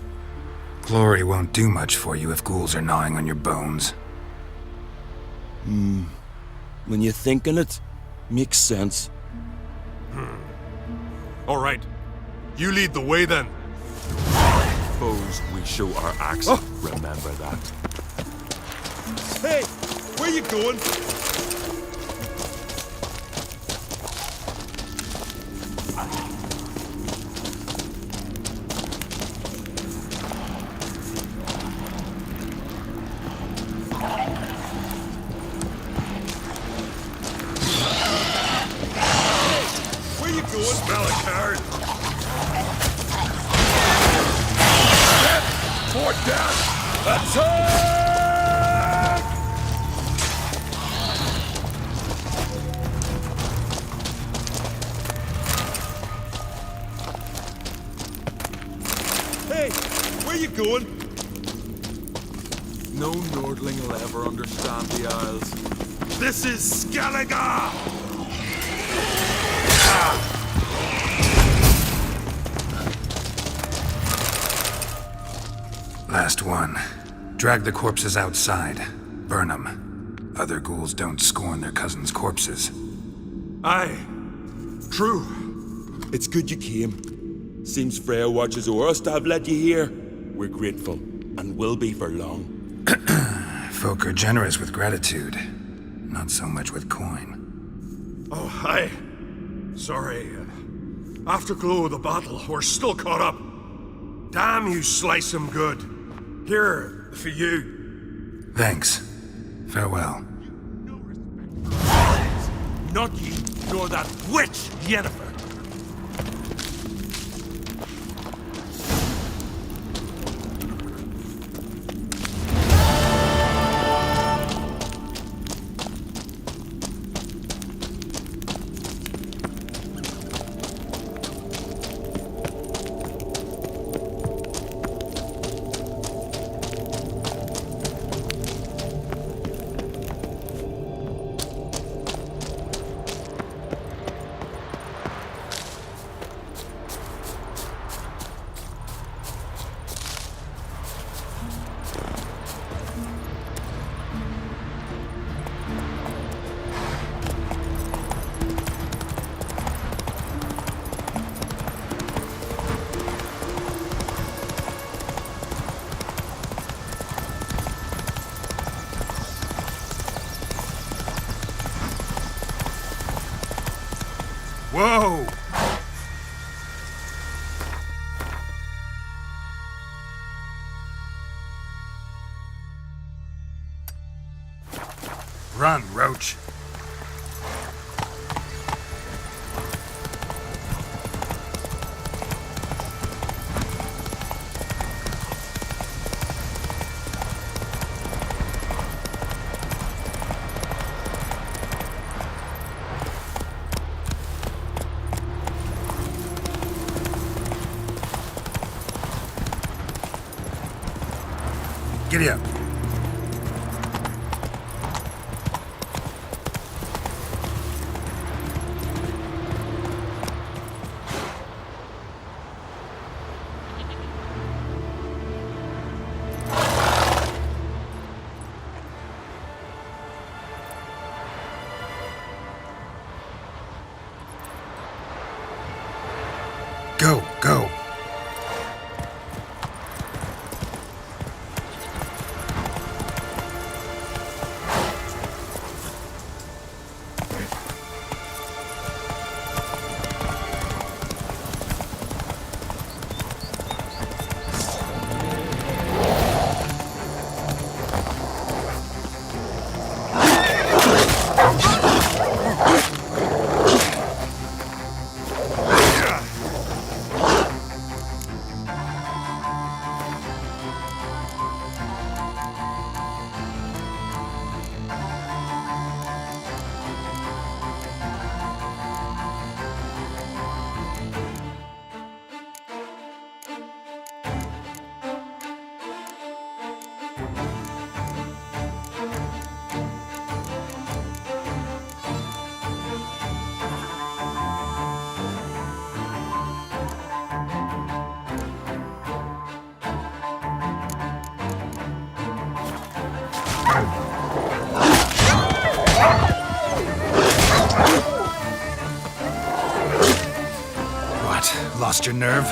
Glory won't do much for you if ghouls are gnawing on your bones. When you think on it, makes sense. All right. You lead the way then. Foes, we show our axe. Remember that. Hey, where you going? Smell a card. For death! Attack! Hey, where you going? No Nordling will ever understand the Isles. This is Skellige! Last one. Drag the corpses outside. Burn them. Other ghouls don't scorn their cousins' corpses. Aye. True. It's good you came. Seems Freya watches over us to have led you here. We're grateful, and will be for long. Folk are generous with gratitude. Not so much with coin. Oh, aye. Sorry. Afterglow of the battle, we're still caught up. Damn, you slice 'em good. Here, for you. Thanks. Farewell. Not you, nor that witch, Yennefer. Whoa! Run, Roach. Giddy up. Go, go. What? Lost your nerve?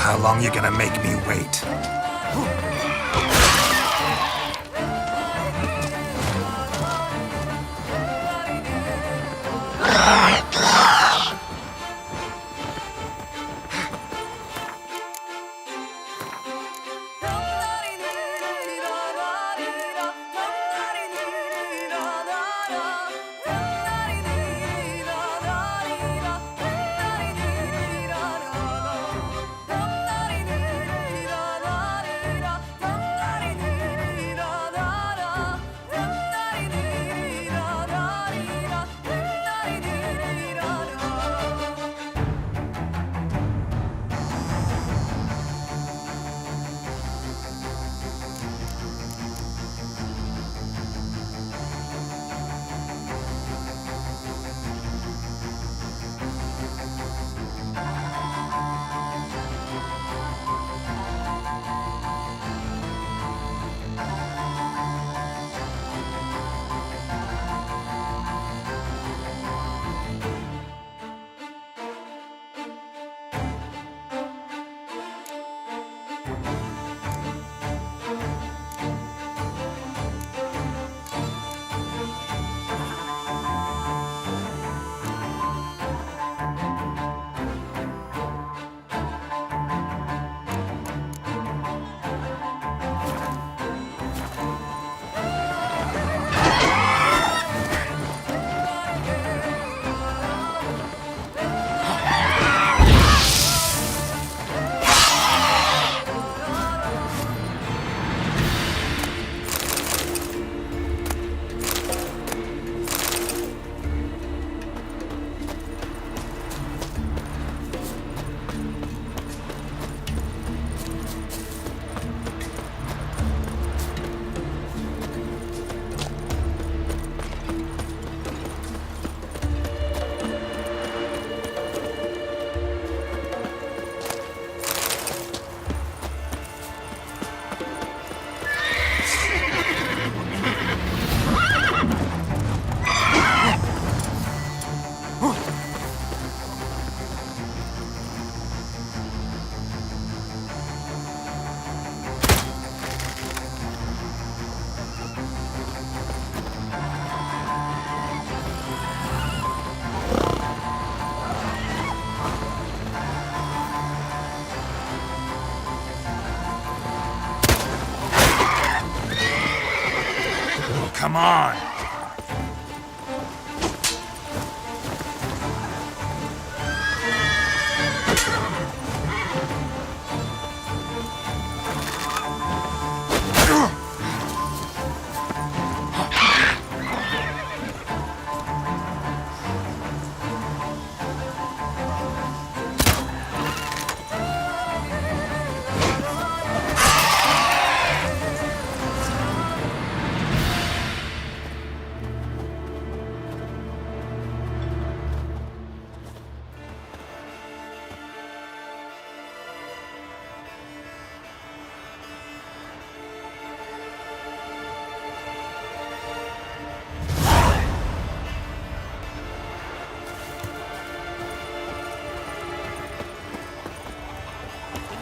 How long you gonna make me wait? Come on.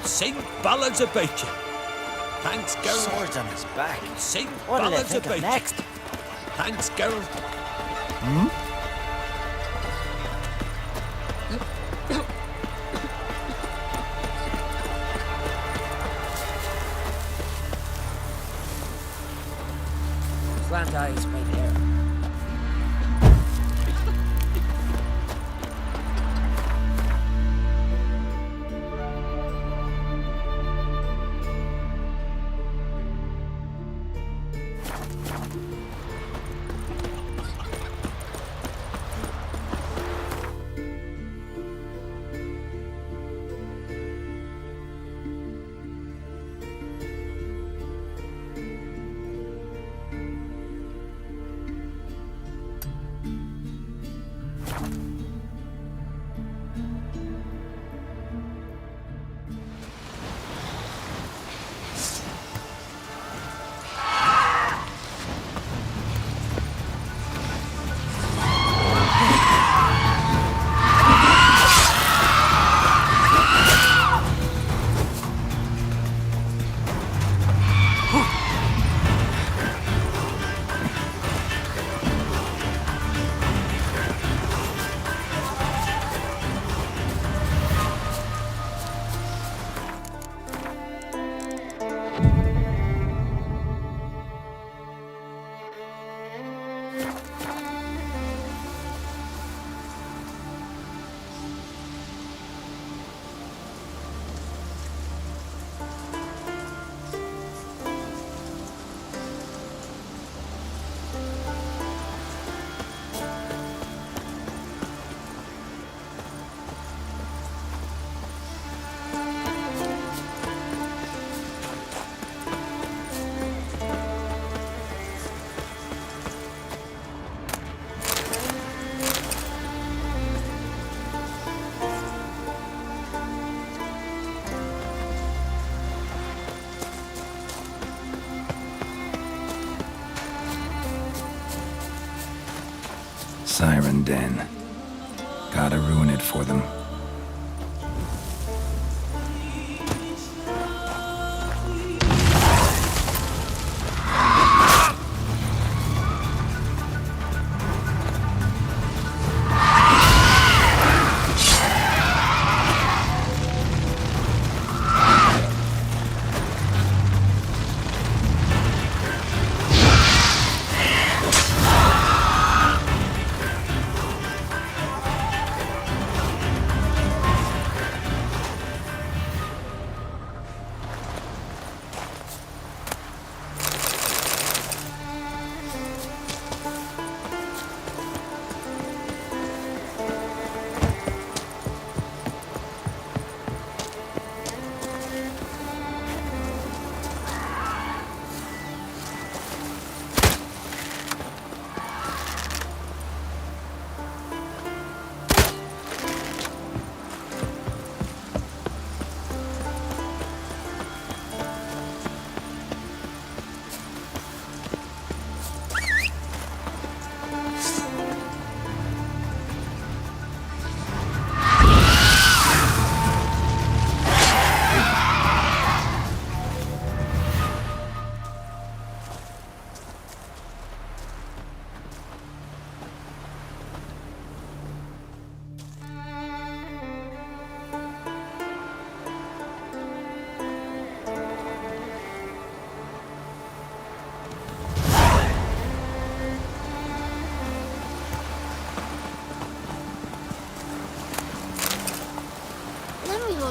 Sing ballads about you. Thanks, Geralt. Swords on his back. Sing What'll they ballads think of about next? you. Thanks, Geralt. Hmm? Slant eyes right there. Siren Den. Gotta ruin it for them.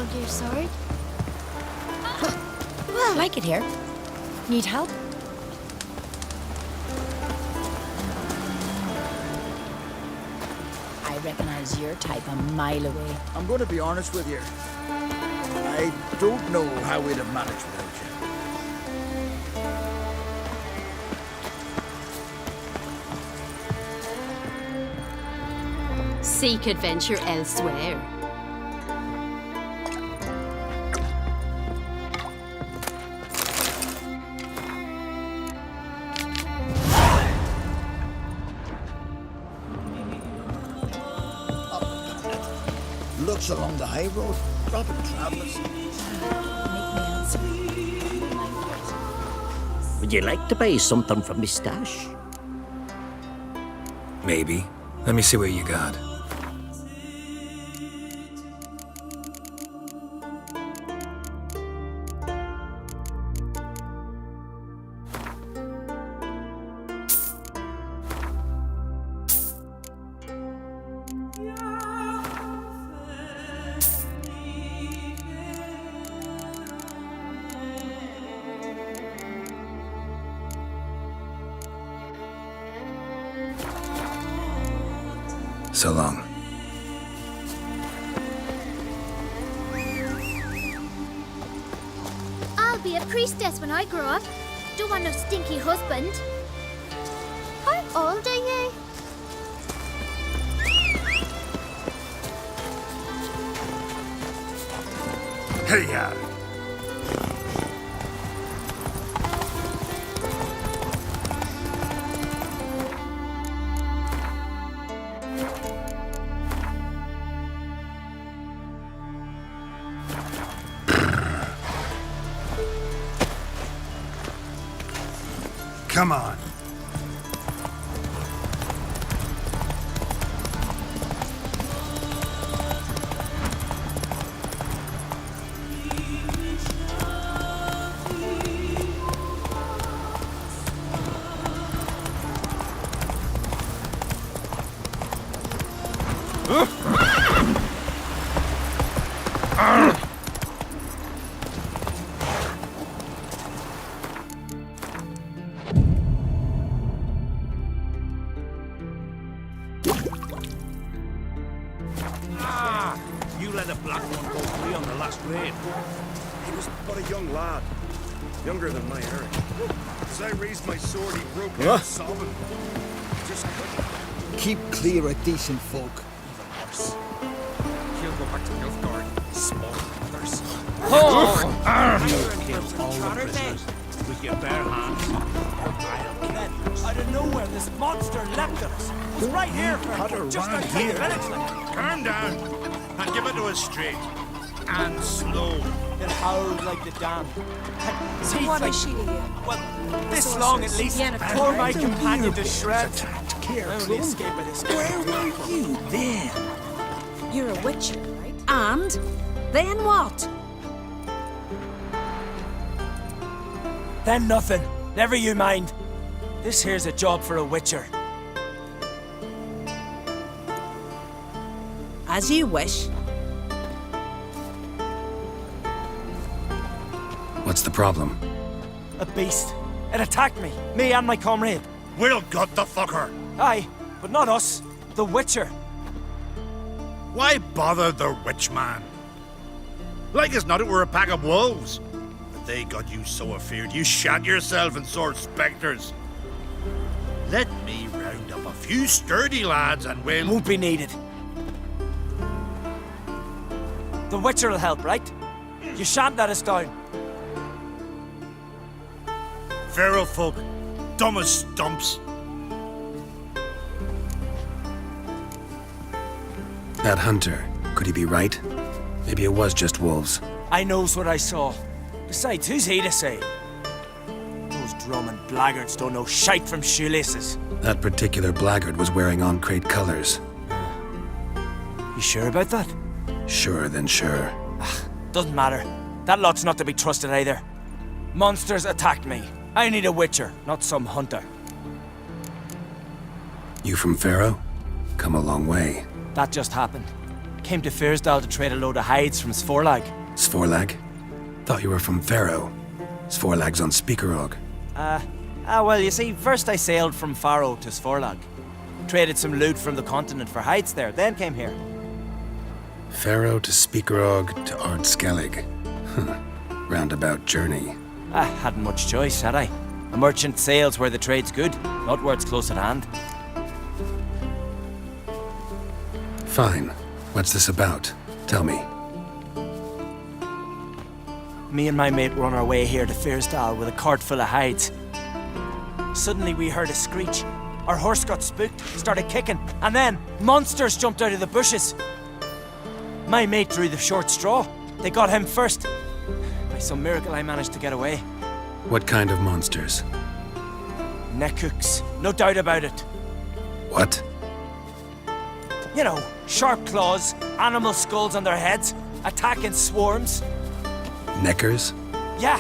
hold your sword? Well, like it here. Need help? I recognize your type a mile away. I'm going to be honest with you. I don't know how we'd have managed without you. Seek adventure elsewhere. Looks along the high road, dropping travellers. Would you like to buy something from me stash? Maybe. Let me see what you got. So long. I'll be a priestess when I grow up. Don't want no stinky husband. How old are you? Hey, yeah. Come on. You let a black one go free on the last raid. He was but a young lad, younger than my Eric. As I raised my sword, he broke out sobbing. Just couldn't. Keep clear of decent folk. Even worse. He'll go back to Nilfgaard, small brothers. Kill all the prisoners with your bare hands. Out of nowhere, this monster leapt at us. It was right here for just around outside here. the village. Like. Calm down and give it to us straight and slow. It howled like the dam. So what is she to you? Well, this long at least. Tore my companion to shreds. I only escaped by this. Where were you then? You're a witcher, right? And? Then what? Then nothing. Never you mind. This here's a job for a witcher. As you wish. What's the problem? A beast. It attacked me and my comrade. We'll gut the fucker. Aye, but not us. The witcher. Why bother the witch man? Like as not it were a pack of wolves. But they got you so afeard you shat yourself in sword spectres. Let me round up a few sturdy lads and we'll... Won't be needed. The witcher will help, right? You shan't let us down. Feral folk, dumb as stumps. That hunter, could he be right? Maybe it was just wolves. I knows what I saw. Besides, who's he to say? Those drumming blackguards don't know shite from shoelaces. That particular blackguard was wearing on-crate colors. You sure about that? Sure than sure. Doesn't matter. That lot's not to be trusted either. Monsters attacked me. I need a witcher, not some hunter. You from Pharaoh? Come a long way. That just happened. Came to Fyrsdal to trade a load of hides from Svorlag. Svorlag? Thought you were from Faro. Svorlag's on Speakerog. Well, you see, first I sailed from Faro to Svorlag. Traded some loot from the continent for hides there, then came here. Faro to Speakerog to Ard Skellige. Roundabout journey. I hadn't much choice, had I? A merchant sails where the trade's good, not where it's close at hand. Fine. What's this about? Tell me. Me and my mate were on our way here to Fyrsdal with a cart full of hides. Suddenly we heard a screech. Our horse got spooked, started kicking, and then monsters jumped out of the bushes. My mate drew the short straw. They got him first. By some miracle I managed to get away. What kind of monsters? Neckhooks, no doubt about it. What? You know, sharp claws, animal skulls on their heads, attack in swarms. Neckers? Yeah,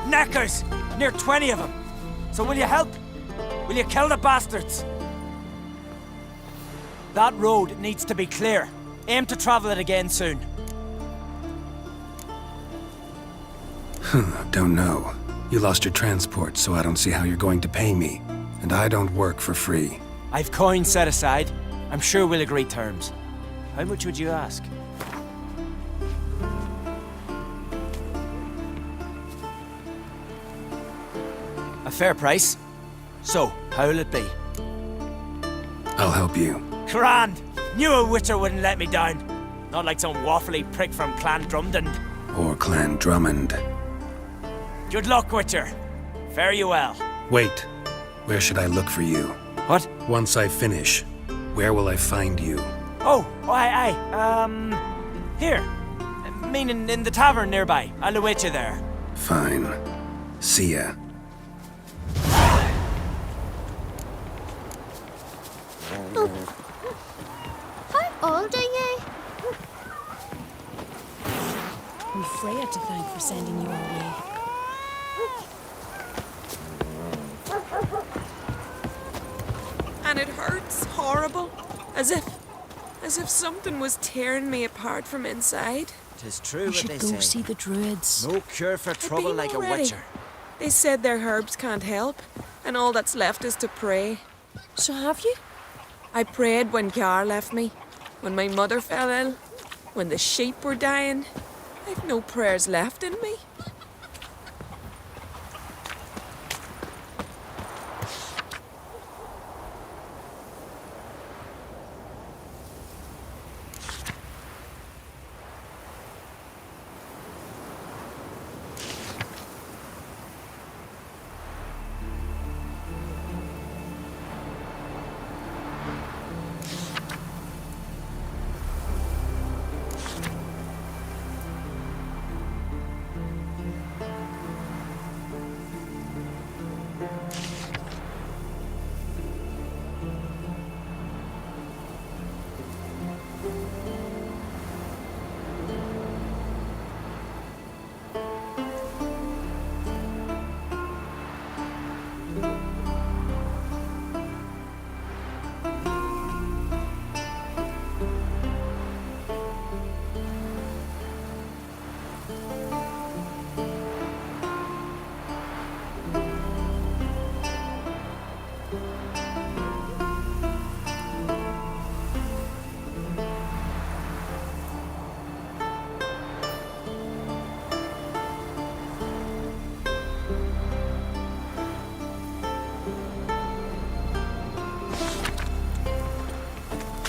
neckers! Near 20 of them. So will you help? Will you kill the bastards? That road needs to be clear. Aim to travel it again soon. Don't know. You lost your transport, so I don't see how you're going to pay me. And I don't work for free. I've coin set aside. I'm sure we'll agree terms. How much would you ask? A fair price. So, how will it be? I'll help you. Grand! Knew a Witcher wouldn't let me down. Not like some waffly prick from Clan Drumdon. Or Clan Drummond. Good luck, Witcher. Fare you well. Wait. Where should I look for you? What? Once I finish, where will I find you? Oh, aye. Here. Meaning in the tavern nearby. I'll await you there. Fine. See ya. How old are you? We've Freya to thank for sending you our way. And it hurts horrible. As if something was tearing me apart from inside. 'Tis true We what should they go say. see the druids. No cure for trouble been like already. a witcher. They said their herbs can't help, and all that's left is to pray. So have you? I prayed when Kiar left me, when my mother fell ill, when the sheep were dying. I've no prayers left in me.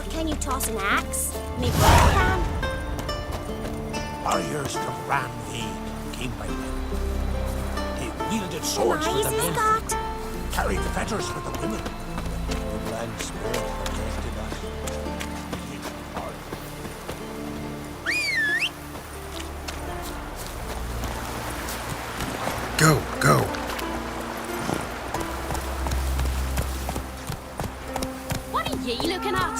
Can you toss an axe? Maybe I can. Warriors from Ramveig came by them. They wielded swords for the Knives he's men, got. carried fetters for the women. The land spirit protected us. Go. What are ye looking at?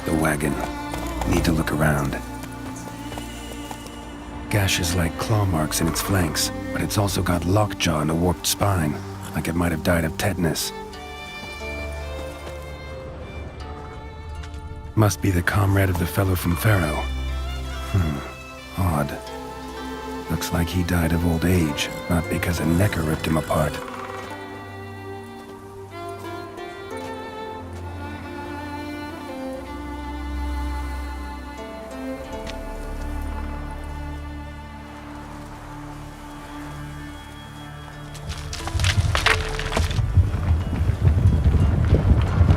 The wagon. Need to look around. Gashes like claw marks in its flanks, but it's also got lockjaw and a warped spine, like it might have died of tetanus. Must be the comrade of the fellow from Pharaoh. Odd. Looks like he died of old age, not because a necker ripped him apart.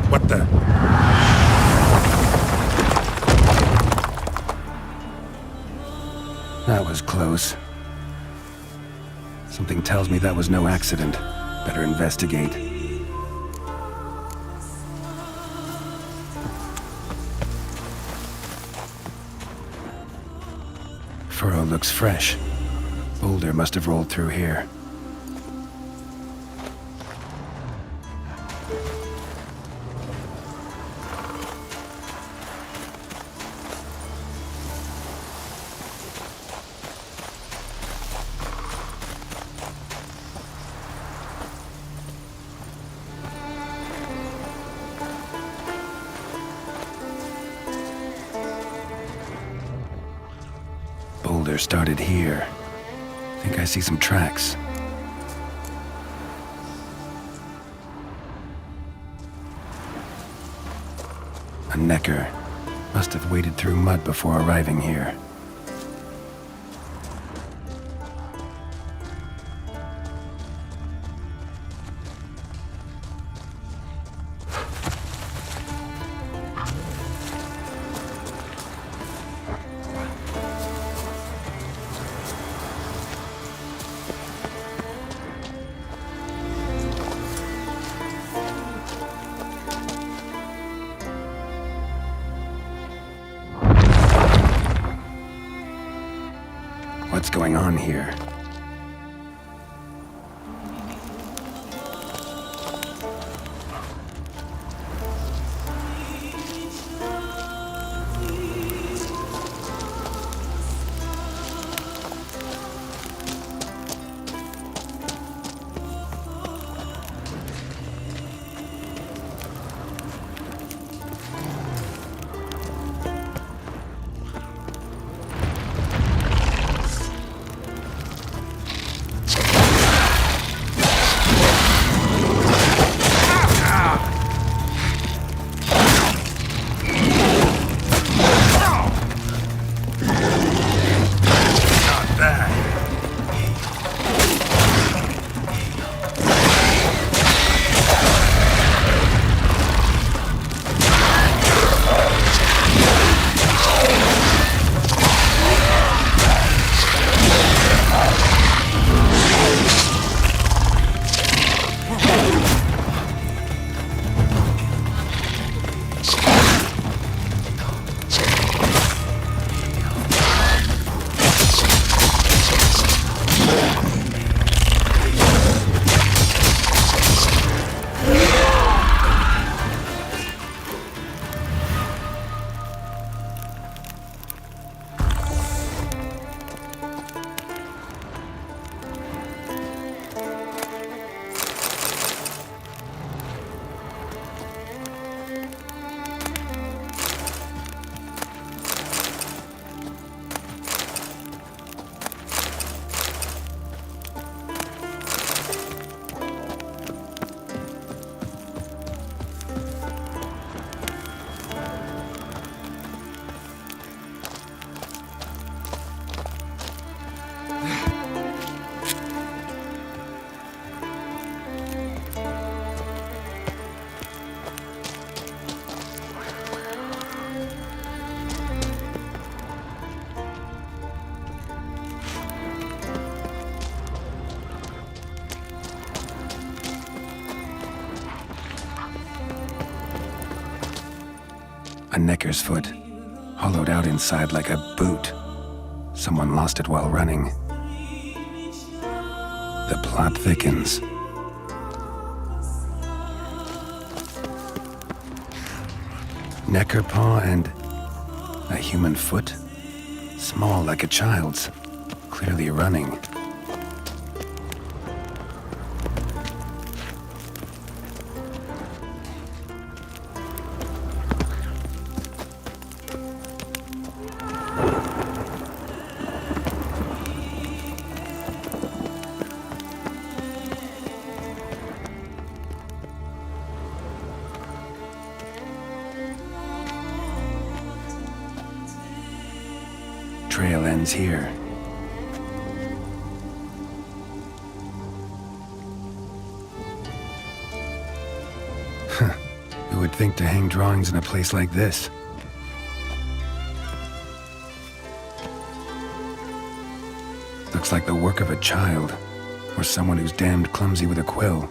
What the? That was close. Something tells me that was no accident. Better investigate. Furrow looks fresh. Boulder must have rolled through here. Boulder started here. Think I see some tracks. A necker. Must have waded through mud before arriving here. What's going on here? A necker's foot, hollowed out inside like a boot. Someone lost it while running. The plot thickens. Necker paw and a human foot? Small like a child's. Clearly running. Trail ends here. Who would think to hang drawings in a place like this? Looks like the work of a child, or someone who's damned clumsy with a quill.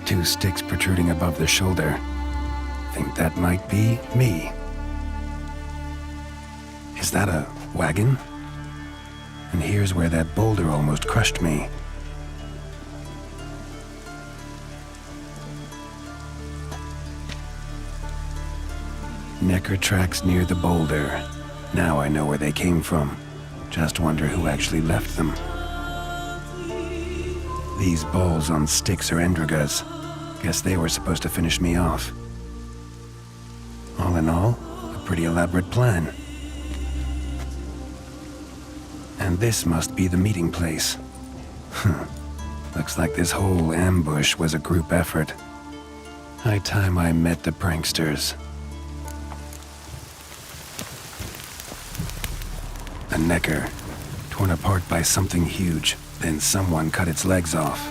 2 sticks protruding above the shoulder. Think that might be me. Is that a wagon? And here's where that boulder almost crushed me. Necker tracks near the boulder. Now I know where they came from. Just wonder who actually left them. These balls on sticks are Endrigas. Guess they were supposed to finish me off. All in all, a pretty elaborate plan. And this must be the meeting place. Looks like this whole ambush was a group effort. High time I met the pranksters. A necker, torn apart by something huge, then someone cut its legs off.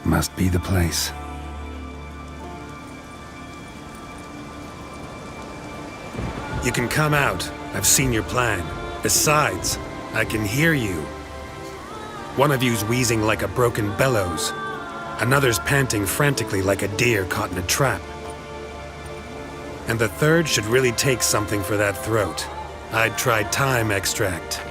Must be the place. You can come out. I've seen your plan. Besides, I can hear you. One of you's wheezing like a broken bellows. Another's panting frantically like a deer caught in a trap. And the third should really take something for that throat. I'd try thyme extract.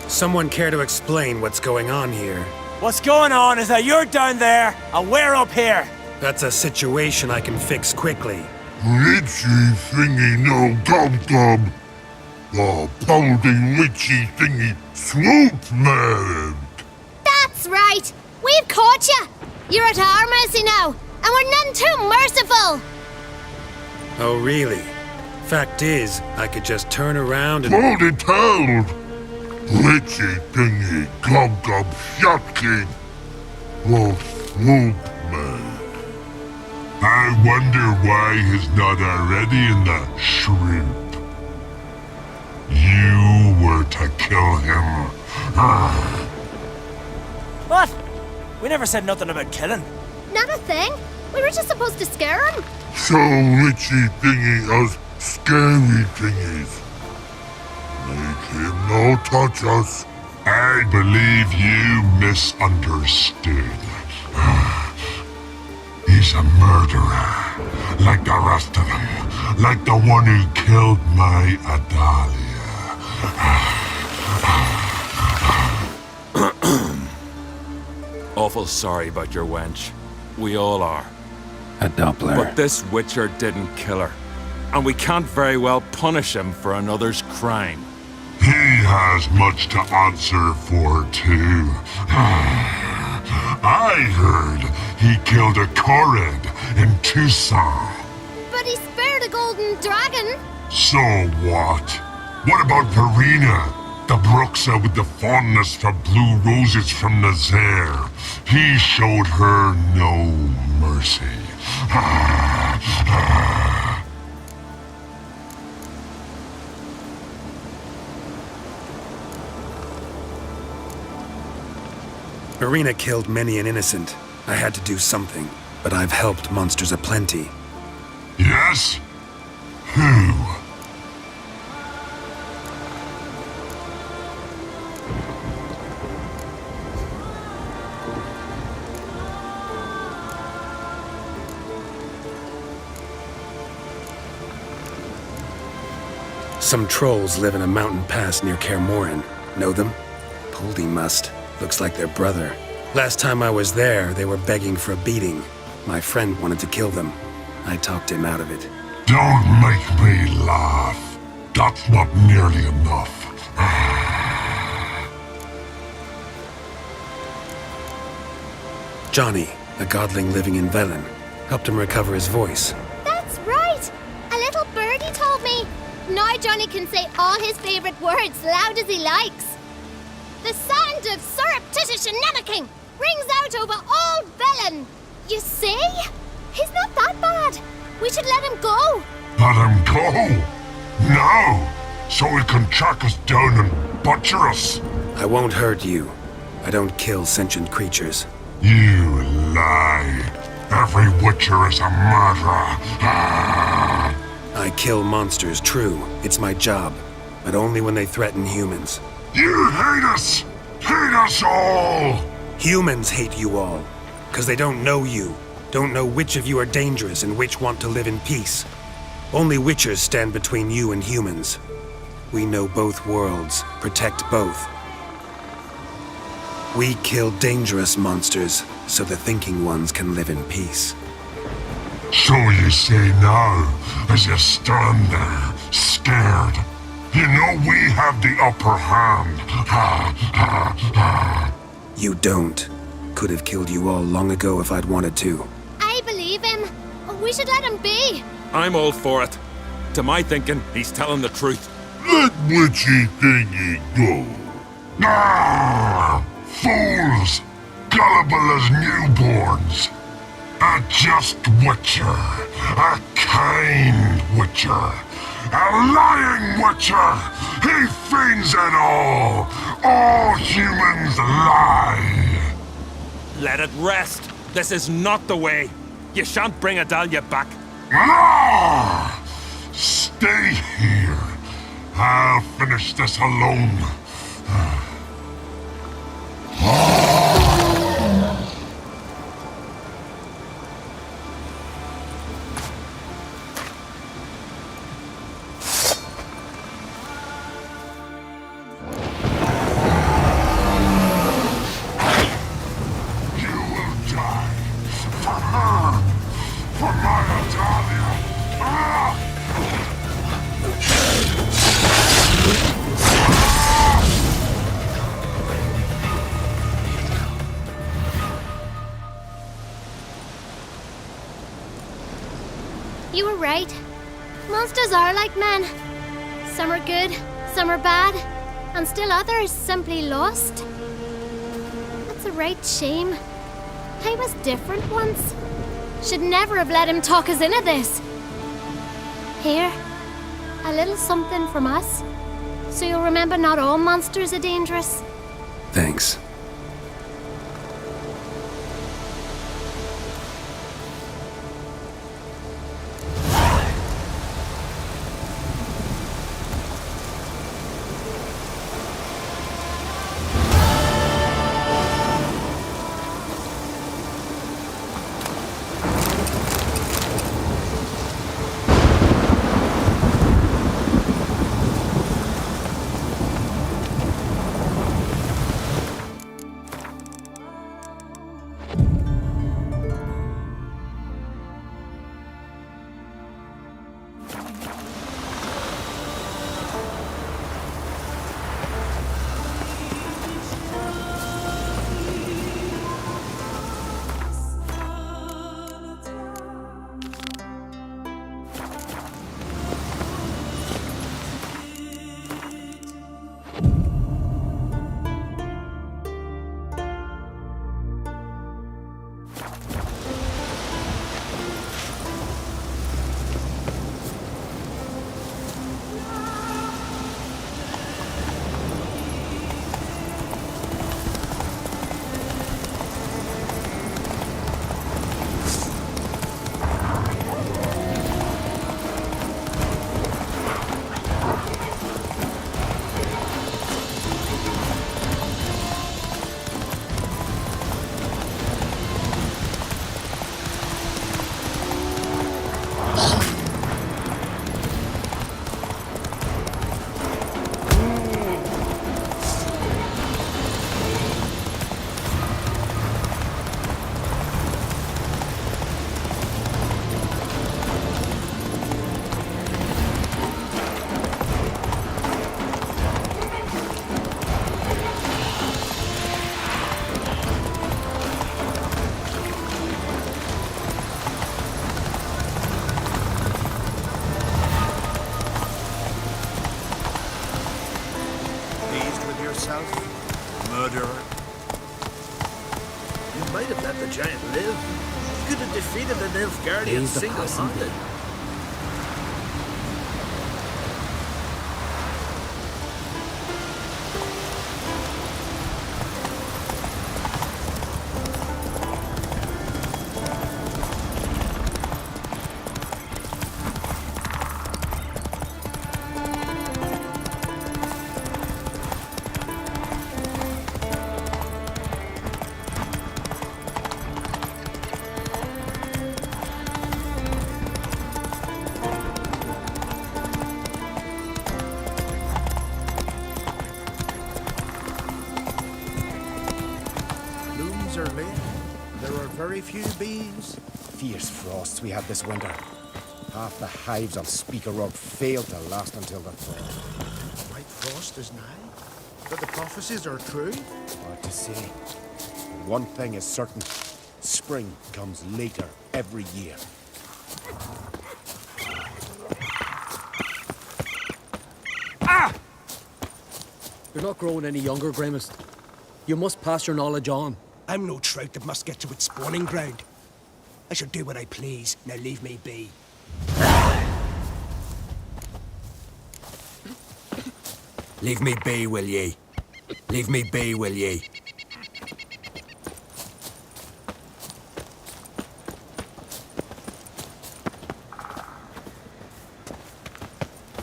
Someone care to explain what's going on here? What's going on is that you're down there and we're up here. That's a situation I can fix quickly. Witchy thingy no gum-gum. The pounding witchy thingy swoop man. That's right. We've caught you. You're at our mercy now, and we're none too merciful. Oh, really? Fact is, I could just turn around and... Hold it down. Witchy thingy gum-gum shot king. The swoop man. I wonder why he's not already in the shrimp. You were to kill him. What? We never said nothing about killing. Not a thing. We were just supposed to scare him. So witchy thingy us scary thingies. Make him no touch us. I believe you misunderstood. He's a murderer, like the rest of them. Like the one who killed my Adalia. Awful sorry about your wench. We all are. A Doppler. But this Witcher didn't kill her. And we can't very well punish him for another's crime. He has much to answer for, too. I heard he killed a Korid in Tucson. But he spared a golden dragon. So what? What about Verena, the Bruxa with the fondness for blue roses from Nazaire? He showed her no mercy. Verena killed many an innocent. I had to do something, but I've helped monsters aplenty. Yes? Who? Some trolls live in a mountain pass near Kaer Morhen. Know them? Poldy must. Looks like their brother. Last time I was there, they were begging for a beating. My friend wanted to kill them. I talked him out of it. Don't make me laugh. That's not nearly enough. Johnny, a godling living in Velen, helped him recover his voice. That's right. A little birdie told me. Now Johnny can say all his favorite words loud as he likes. The sound of surreptitious shenanigans rings out over all Velen. You see? He's not that bad. We should let him go. Let him go? Now? So he can track us down and butcher us? I won't hurt you. I don't kill sentient creatures. You lie. Every Witcher is a murderer. I kill monsters, true. It's my job. But only when they threaten humans. You hate us! Hate us all! Humans hate you all. Because they don't know you. Don't know which of you are dangerous and which want to live in peace. Only Witchers stand between you and humans. We know both worlds, protect both. We kill dangerous monsters, so the thinking ones can live in peace. So you say now, as you stand there, scared. You know we have the upper hand. You don't. Could have killed you all long ago if I'd wanted to. I believe him. We should let him be. I'm all for it. To my thinking, he's telling the truth. Let witchy thingy go. Ah! Fools! Gullible! trouble as newborns. A just witcher, a kind witcher, a lying witcher. He feigns it all. All humans lie. Let it rest. This is not the way. You shan't bring Adalia back. No! Stay here. I'll finish this alone. You were right. Monsters are like men. Some are good, some are bad, and still others simply lost. That's a right shame. I was different once. Should never have let him talk us into this. Here, a little something from us, so you'll remember not all monsters are dangerous. Thanks. Murderer. You might have let the giant live. You could have defeated the Nilfgaardians single-handed. Are late. There are very few bees. Fierce frosts we had this winter. Half the hives on Speaker Rock failed to last until the thaw. White frost is nigh. But the prophecies are true. Hard to say. But one thing is certain. Spring comes later every year. You're not growing any younger, Grimace. You must pass your knowledge on. I'm no trout that must get to its spawning ground. I shall do what I please. Now leave me be. Leave me be, will ye? Leave me be, will ye?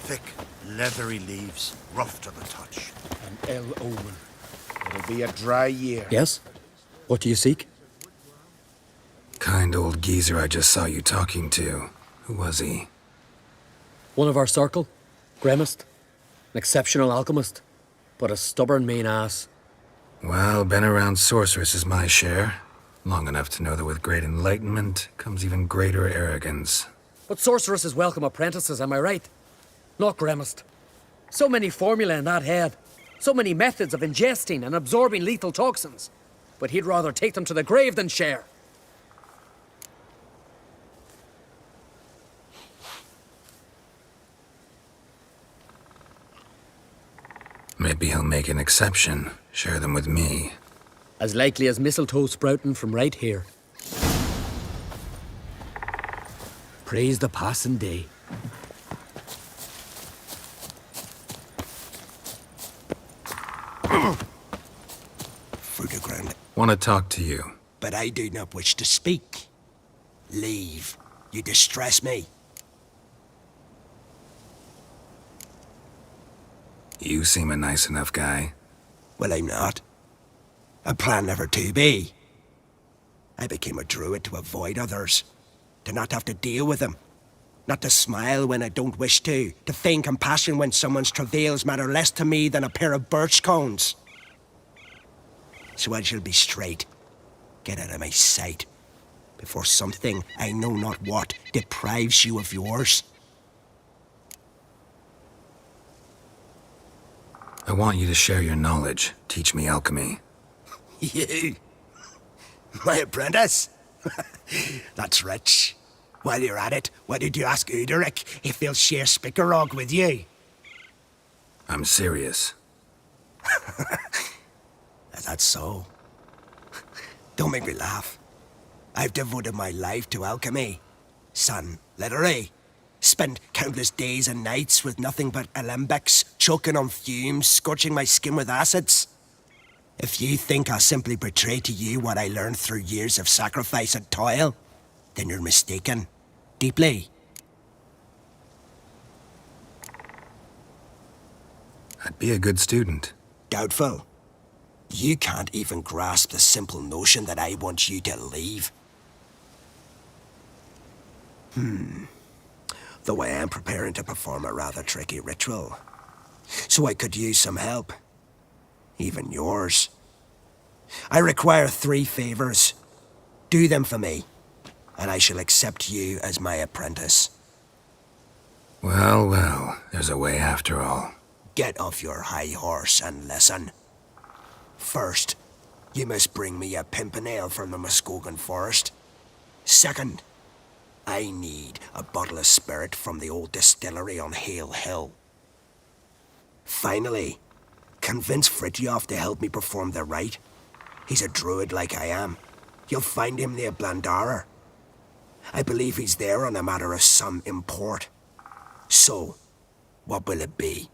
Thick, leathery leaves, rough to the touch. An ill omen. It'll be a dry year. Yes? What do you seek? Kind old geezer I just saw you talking to. Who was he? One of our circle. Gremist. An exceptional alchemist. But a stubborn mean ass. Well, been around sorceresses my share. Long enough to know that with great enlightenment comes even greater arrogance. But sorceresses welcome apprentices, am I right? Not Gremist. So many formulae in that head. So many methods of ingesting and absorbing lethal toxins. But he'd rather take them to the grave than share. Maybe he'll make an exception. Share them with me. As likely as mistletoe sprouting from right here. Praise the passing day. Through the ground. Want to talk to you. But I do not wish to speak. Leave. You distress me. You seem a nice enough guy. Well, I'm not. I plan never to be. I became a druid to avoid others. To not have to deal with them. Not to smile when I don't wish to feign compassion when someone's travails matter less to me than a pair of birch cones. So I shall be straight. Get out of my sight. Before something, I know not what, deprives you of yours. I want you to share your knowledge. Teach me alchemy. You? My apprentice? That's rich. While you're at it, why did you ask Uderic if he'll share Spickerog with you? I'm serious. That's so. Don't make me laugh. I've devoted my life to alchemy. Son, literally. Spent countless days and nights with nothing but alembics, choking on fumes, scorching my skin with acids. If you think I'll simply betray to you what I learned through years of sacrifice and toil, then you're mistaken. Deeply. I'd be a good student. Doubtful. You can't even grasp the simple notion that I want you to leave. Though I am preparing to perform a rather tricky ritual. So I could use some help. Even yours. I require 3 favors. Do them for me, and I shall accept you as my apprentice. Well, well, there's a way after all. Get off your high horse and listen. First, you must bring me a pimpernel from the Muskogan forest. Second, I need a bottle of spirit from the old distillery on Hale Hill. Finally, convince Fritjof to help me perform the rite. He's a druid like I am. You'll find him near Blandara. I believe he's there on a matter of some import. So, what will it be?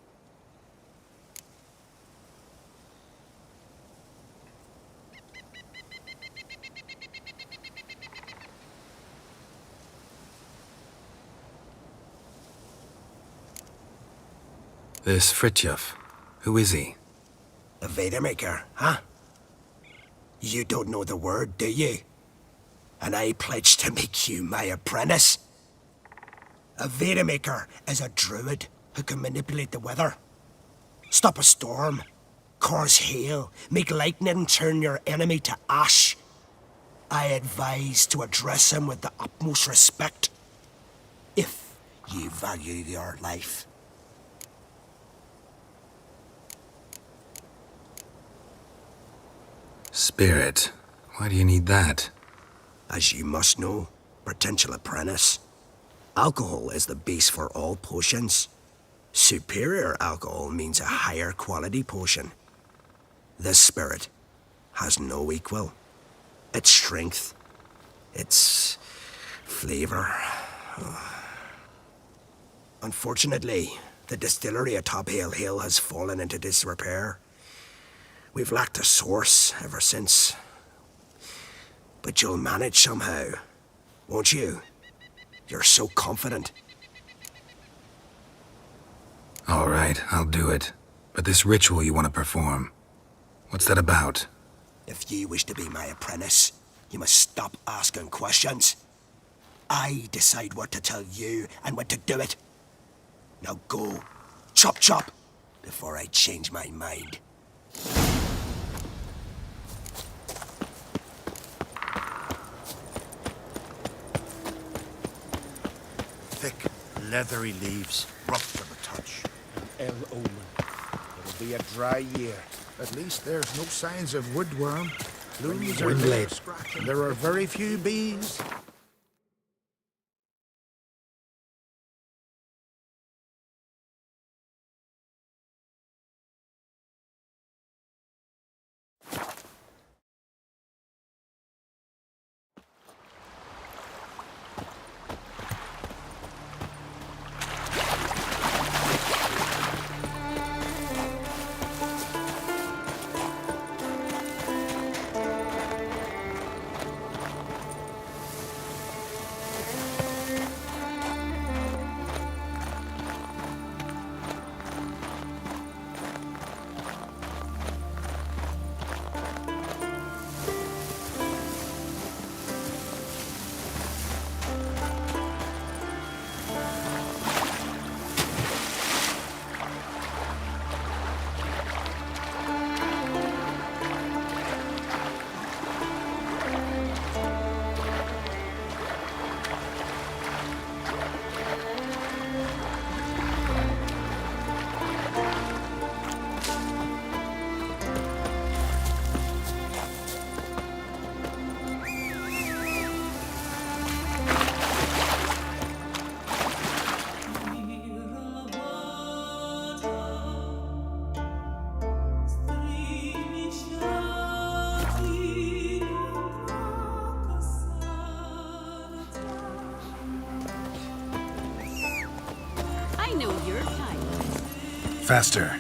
This Fritjof, who is he? A Vedamaker, huh? You don't know the word, do you? And I pledge to make you my apprentice. A Vedamaker is a druid who can manipulate the weather. Stop a storm, cause hail, make lightning turn your enemy to ash. I advise to address him with the utmost respect, if you value your life. Spirit. Why do you need that? As you must know, potential apprentice, alcohol is the base for all potions. Superior alcohol means a higher quality potion. This spirit has no equal. its strength, its flavor. Unfortunately, the distillery at Top Hill Hill has fallen into disrepair. We've lacked a source ever since. But you'll manage somehow, won't you? You're so confident. All right, I'll do it. But this ritual you want to perform, what's that about? If you wish to be my apprentice, you must stop asking questions. I decide what to tell you and when to do it. Now go, chop chop, before I change my mind. Thick, leathery leaves, rough to the touch. El Omen. It'll be a dry year. At least there's no signs of woodworm. Blooms are Windblade. there scratching. There are very few bees. I know your type. Faster.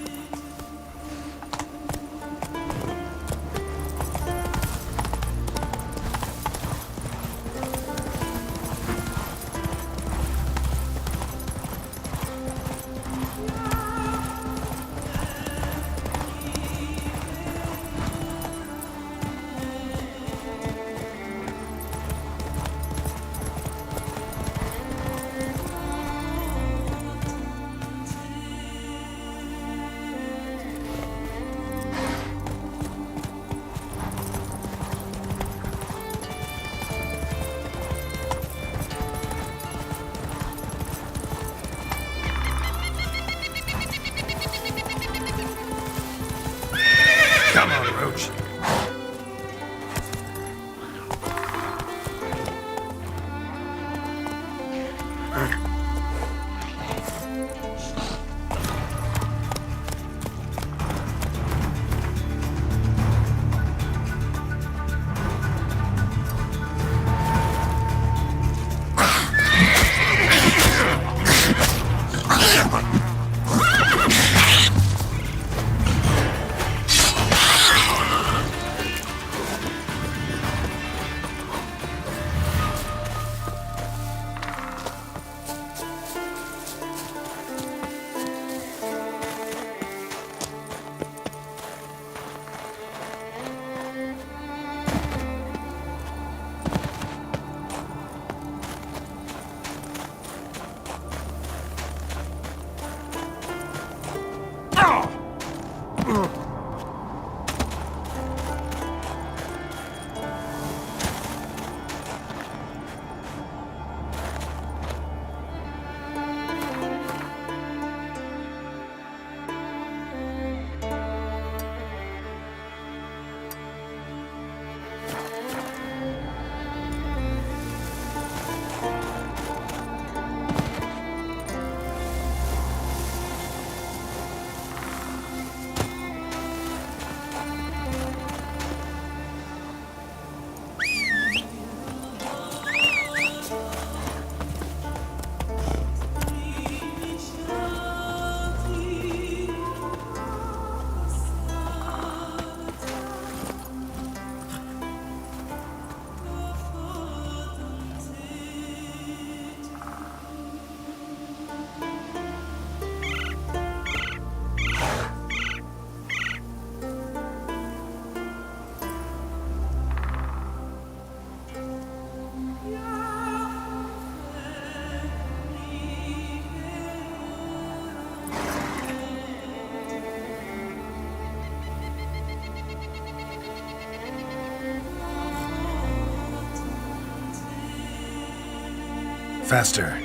Faster.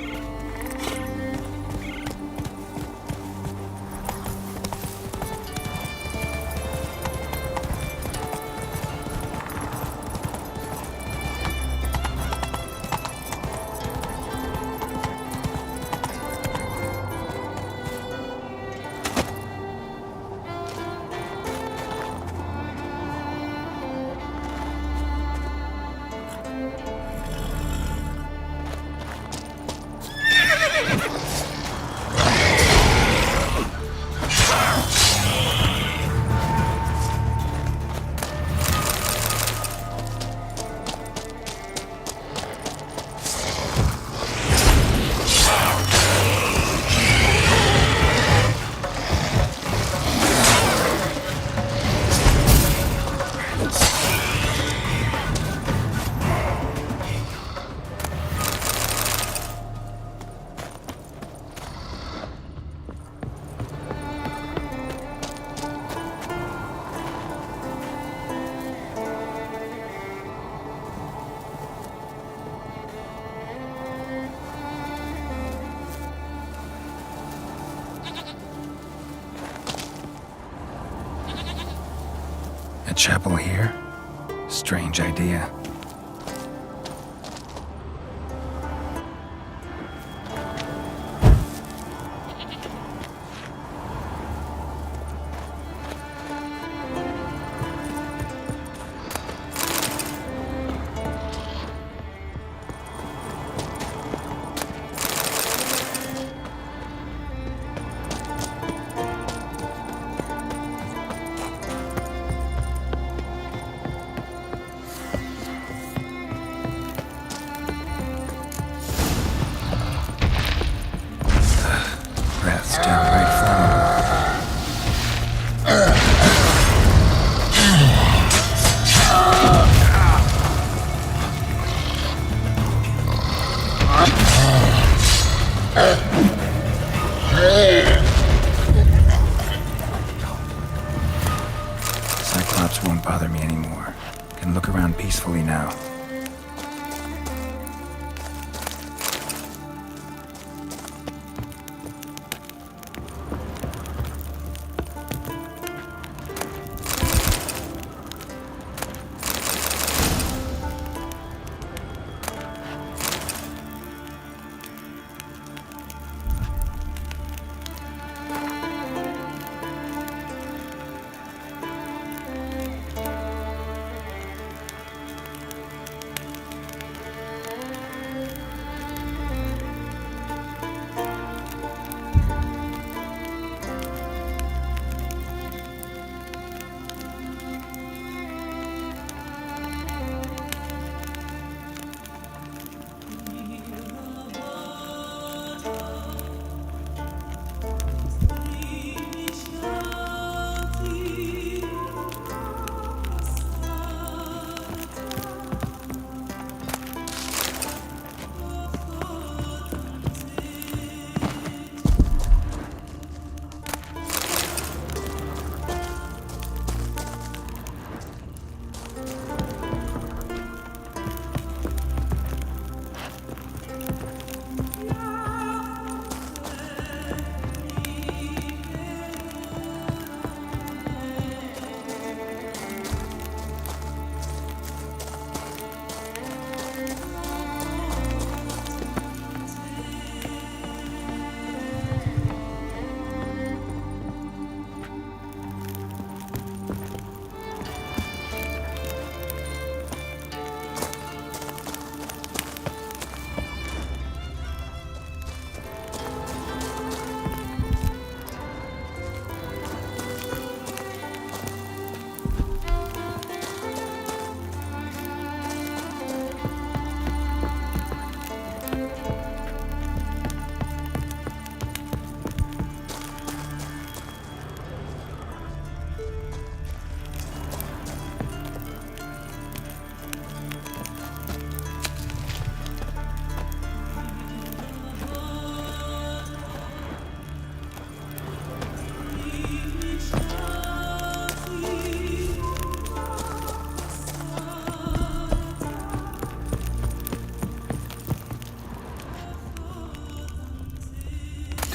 A chapel here? Strange idea. Breath's downright flammable. Cyclops won't bother me anymore. Can look around peacefully now.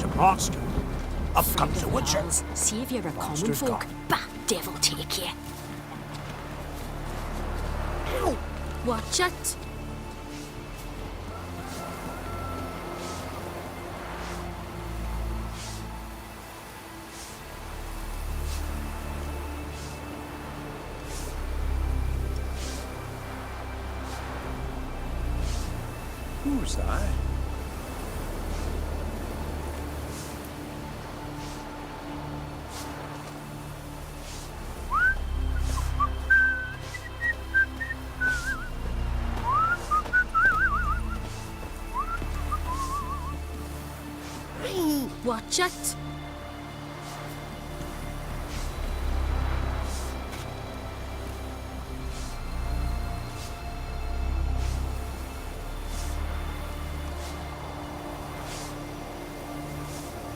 comes a monster. Up comes a witcher. See if you're a common Monster's folk. gone. Bah, devil take you. Ow! Watch it. Who's that? Watch it.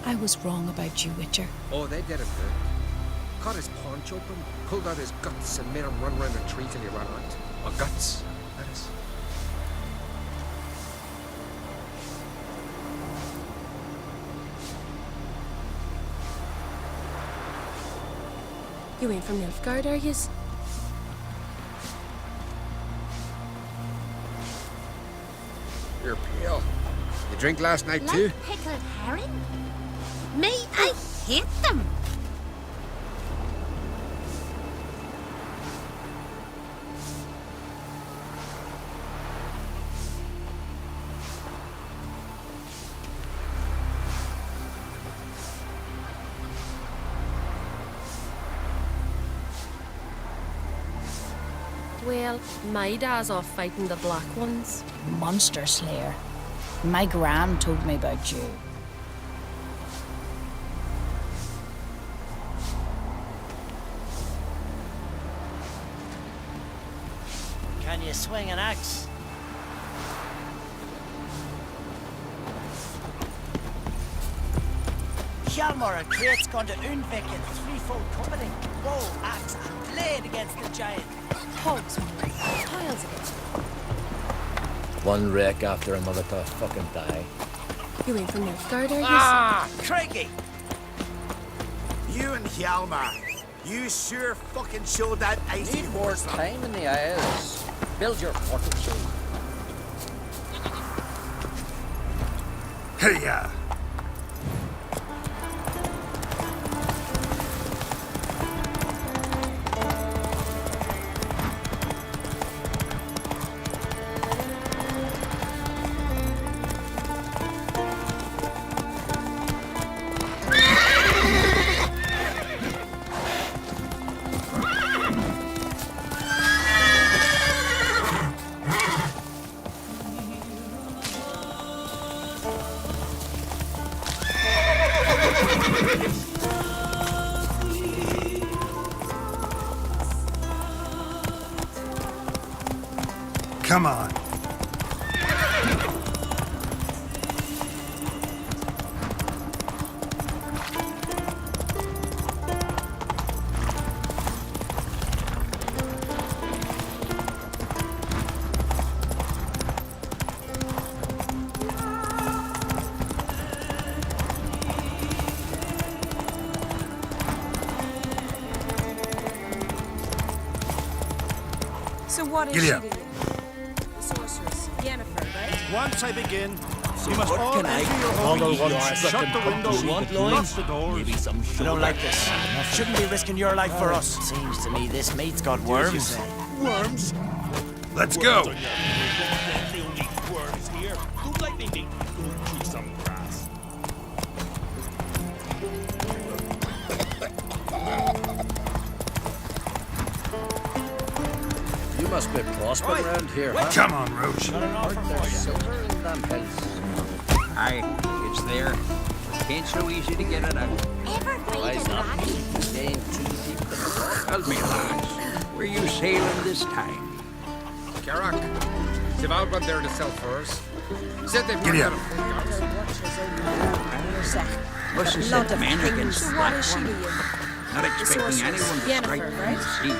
I was wrong about you, Witcher. Oh, they did it good. Cut his paunch open, pulled out his guts, and made him run around a tree till he ran out. Or guts, that is. You ain't from Nilfgaard, are yous? You're pale. You drink last night too? Like pickled herring? Me, I hate them. Well, my dad's off fighting the black ones. Monster slayer. My gran told me about you. Can you swing an axe? Hjalmar and Crate's gone to Unvik in threefold company. Bow, axe, and blade against the giant. Hogs, tiles against One wreck after another to fucking die. You ain't from Nilfgaard, are yous? Ah, Craigie! You and Hjalmar, you sure fucking showed that icy Need more horse. time in the Isles. Build your fortitude. Hey-ya! Come on. So what is Giddy she up. to you? The sorceress, Yennefer, right? Once I begin, you must what all can I enter your call own you doors, are shut second the windows, want lock the doors. Maybe some I don't like this. Shouldn't be risking your life for us. Seems to me this mate's got worms. worms. Let's go. The only worms here. Don't let me make you chew some grass. You must be prospering around here, huh? Come on, Roach. Aren't there silver in them hills? Aye, it's there. Ain't so easy to get it out. Ever Why find a not? dragon? They ain't too deep in the water. Tell me, lads, where you sailing this time? Carrack. They've all gone there to sell furs. Said they've Giddy run up. out of food guards. Us is lot set of men things. against So what black is she to one. you? Not expecting sorceress, anyone to Yennefer, strike from right? the sea.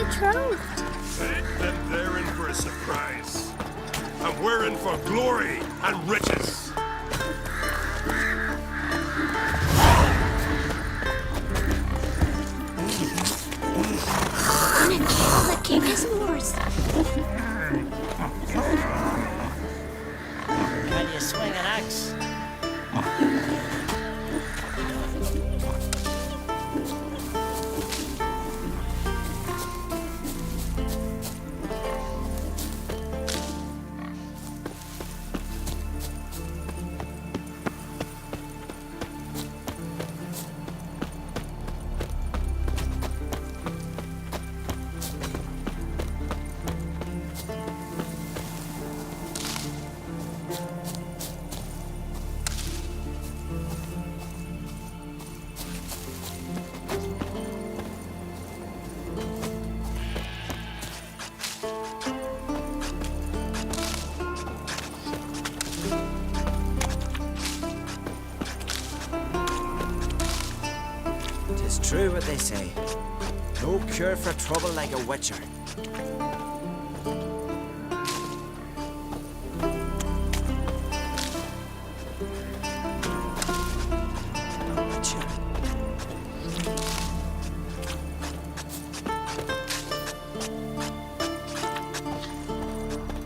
betrothed. And they're in for a surprise. And we're in for glory and riches. The king is yours. Can you swing an axe? Tis true what they say. No cure for trouble like a witcher.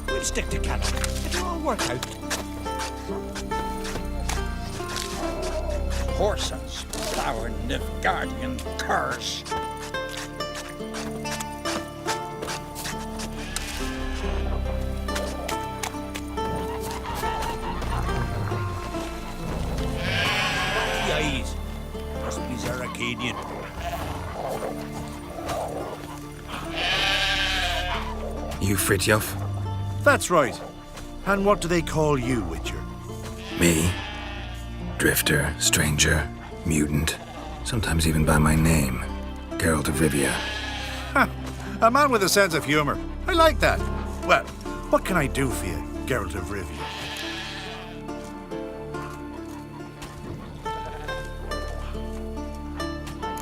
We'll stick together. It'll all work out. Horses, thou Nilfgaardian curse. Eyes. Must be Zaracadian. You Fritjof? That's right. And what do they call you, Witcher? Me? Drifter, stranger, mutant, sometimes even by my name, Geralt of Rivia. Ha! A man with a sense of humor. I like that. Well, what can I do for you, Geralt of Rivia?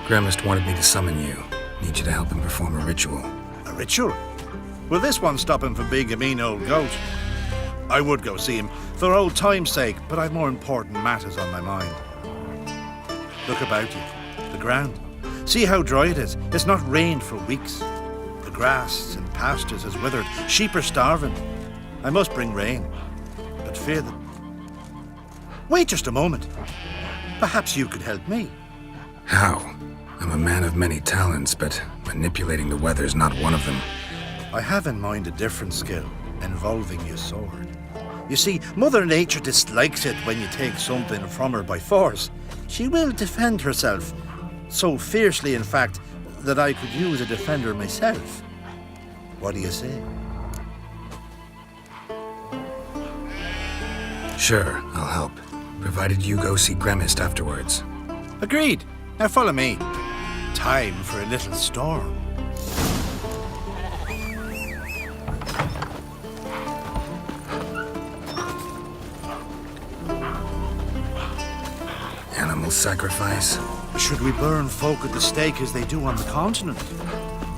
Gremist wanted me to summon you. Need you to help him perform a ritual. A ritual? Will this one stop him from being a mean old goat? I would go see him for old time's sake, but I've more important matters on my mind. Look about you. The ground. See how dry it is. It's not rained for weeks. The grass in pastures has withered. Sheep are starving. I must bring rain, but fear that... Wait just a moment. Perhaps you could help me. How? I'm a man of many talents, but manipulating the weather's not one of them. I have in mind a different skill, involving your sword. You see, Mother Nature dislikes it when you take something from her by force. She will defend herself. So fiercely, in fact, that I could use a defender myself. What do you say? Sure, I'll help, provided you go see Gremist afterwards. Agreed. Now follow me. Time for a little storm. Animal sacrifice? Should we burn folk at the stake as they do on the continent?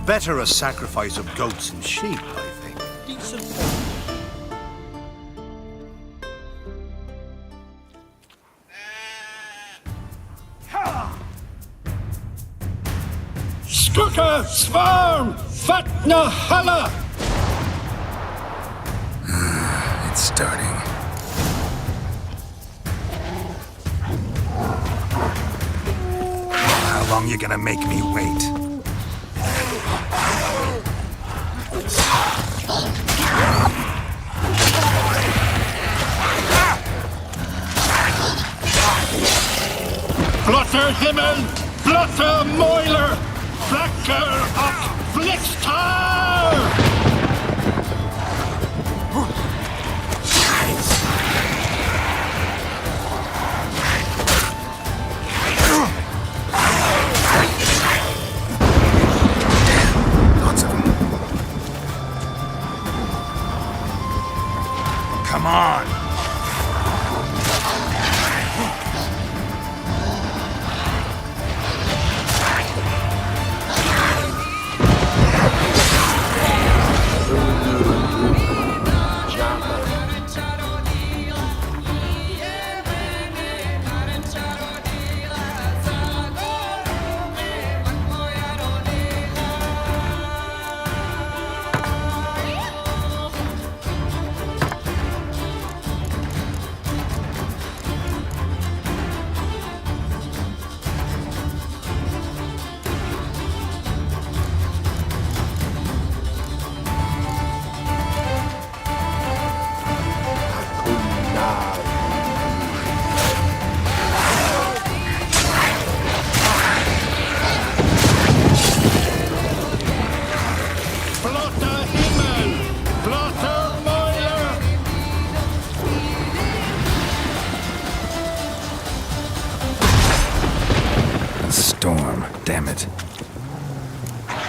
Better a sacrifice of goats and sheep, I think. Decent. Skuka Svarm Fatna Hala! It's starting. How long you gonna make me wait? Blotter Himmel, Blotter Moiler, Flacker of Flixtar! Come on!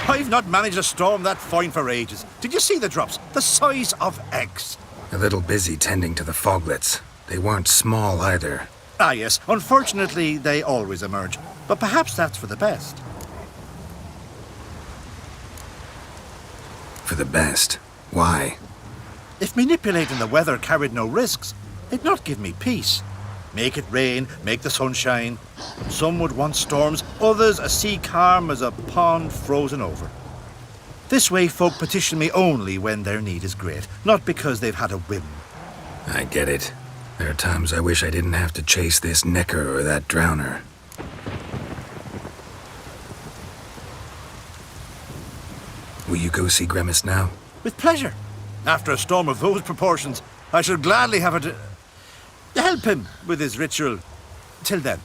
I've not managed a storm that fine for ages. Did you see the drops? The size of eggs. A little busy tending to the foglets. They weren't small either. Ah, yes. Unfortunately, they always emerge. But perhaps that's for the best. For the best? Why? If manipulating the weather carried no risks, it'd not give me peace. Make it rain, make the sun shine. Some would want storms, others a sea calm as a pond frozen over. This way folk petition me only when their need is great, not because they've had a whim. I get it. There are times I wish I didn't have to chase this necker or that drowner. Will you go see Grimace now? With pleasure. After a storm of those proportions, I should gladly have it to help him with his ritual. Till then.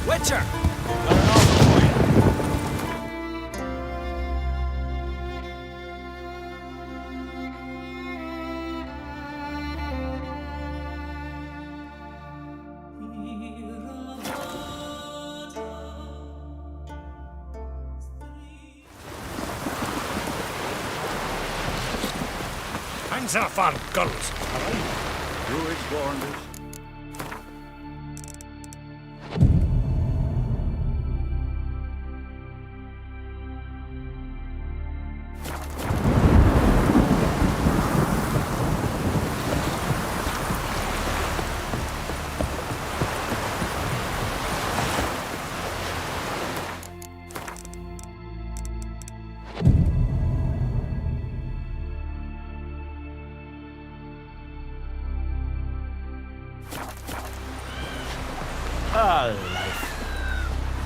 Witcher! Hands off our guns, alright? Druids warned us.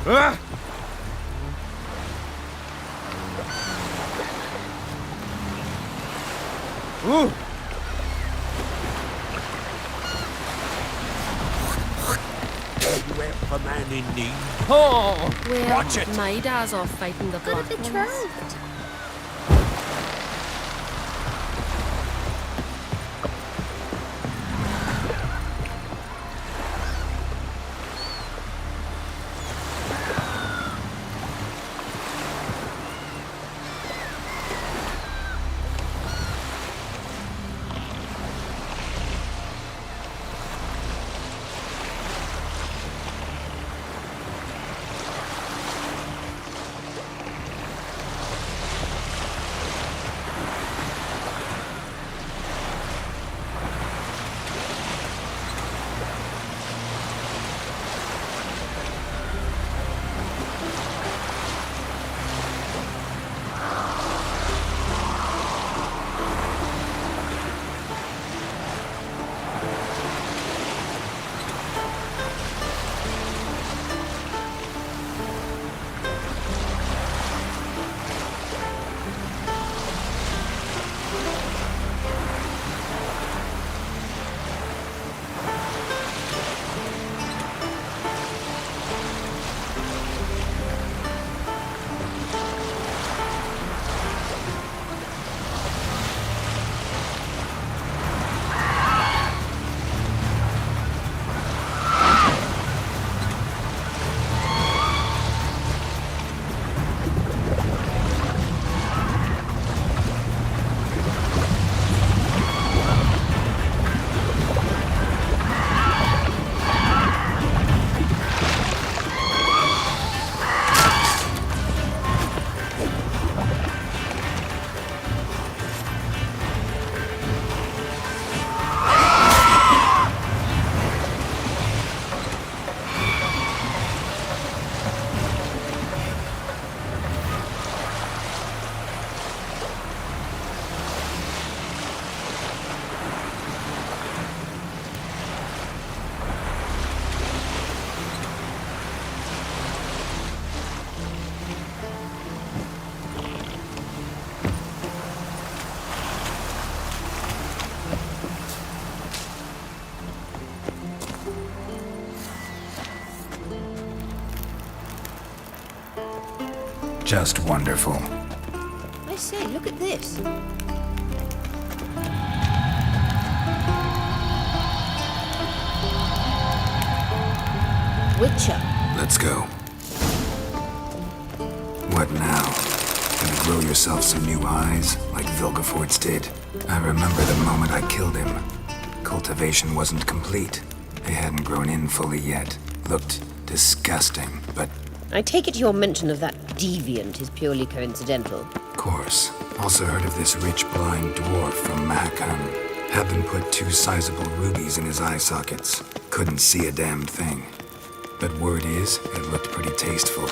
Ah! Ooh! You help a man in need. Oh! Well, Watch it. my dad's off fighting the black ones. Betrothed. Just wonderful. I say, look at this. Witcher. Let's go. What now? Gonna grow yourself some new eyes, like Vilgefortz did? I remember the moment I killed him. Cultivation wasn't complete. They hadn't grown in fully yet. Looked disgusting, but... I take it your mention of that deviant is purely coincidental. Of course. Also heard of this rich blind dwarf from Mahakam. Had them put 2 sizable rubies in his eye sockets. Couldn't see a damn thing. But word is, it looked pretty tasteful.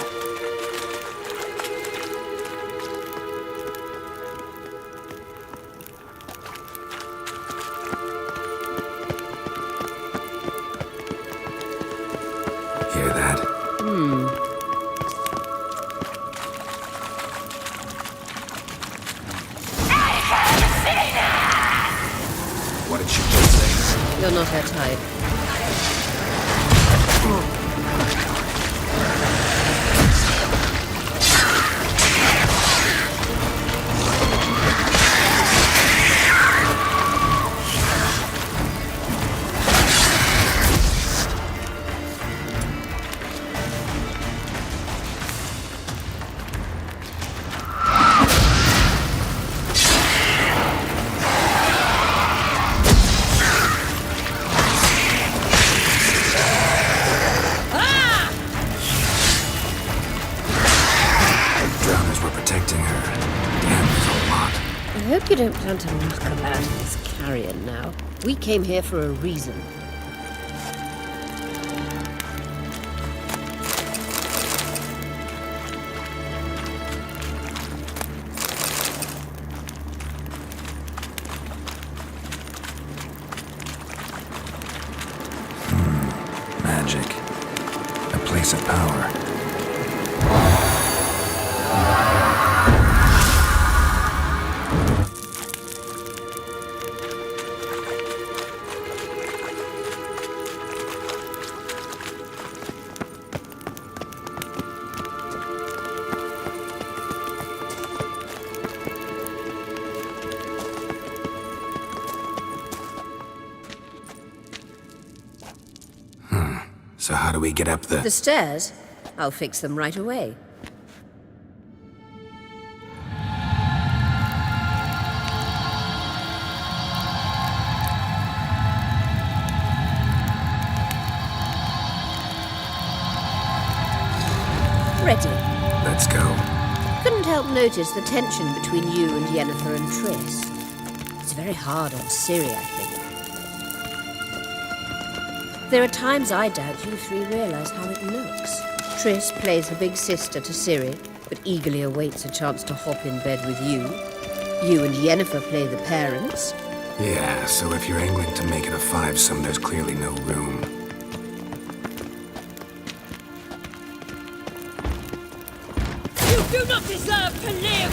Hear that? What did she just say? You're not her type. Drowners were protecting her. Damn, there's a lot. I hope you don't plan to knock about in this carrion now. We came here for a reason. Magic. A place of power. So how do we get up the... The stairs? I'll fix them right away. Ready. Let's go. Couldn't help notice the tension between you and Yennefer and Triss. It's very hard on Ciri, I think. There are times I doubt you three realize how it looks. Triss plays the big sister to Ciri, but eagerly awaits a chance to hop in bed with you. You and Yennefer play the parents. Yeah, so if you're angling to make it a fivesome, there's clearly no room. You do not deserve to live!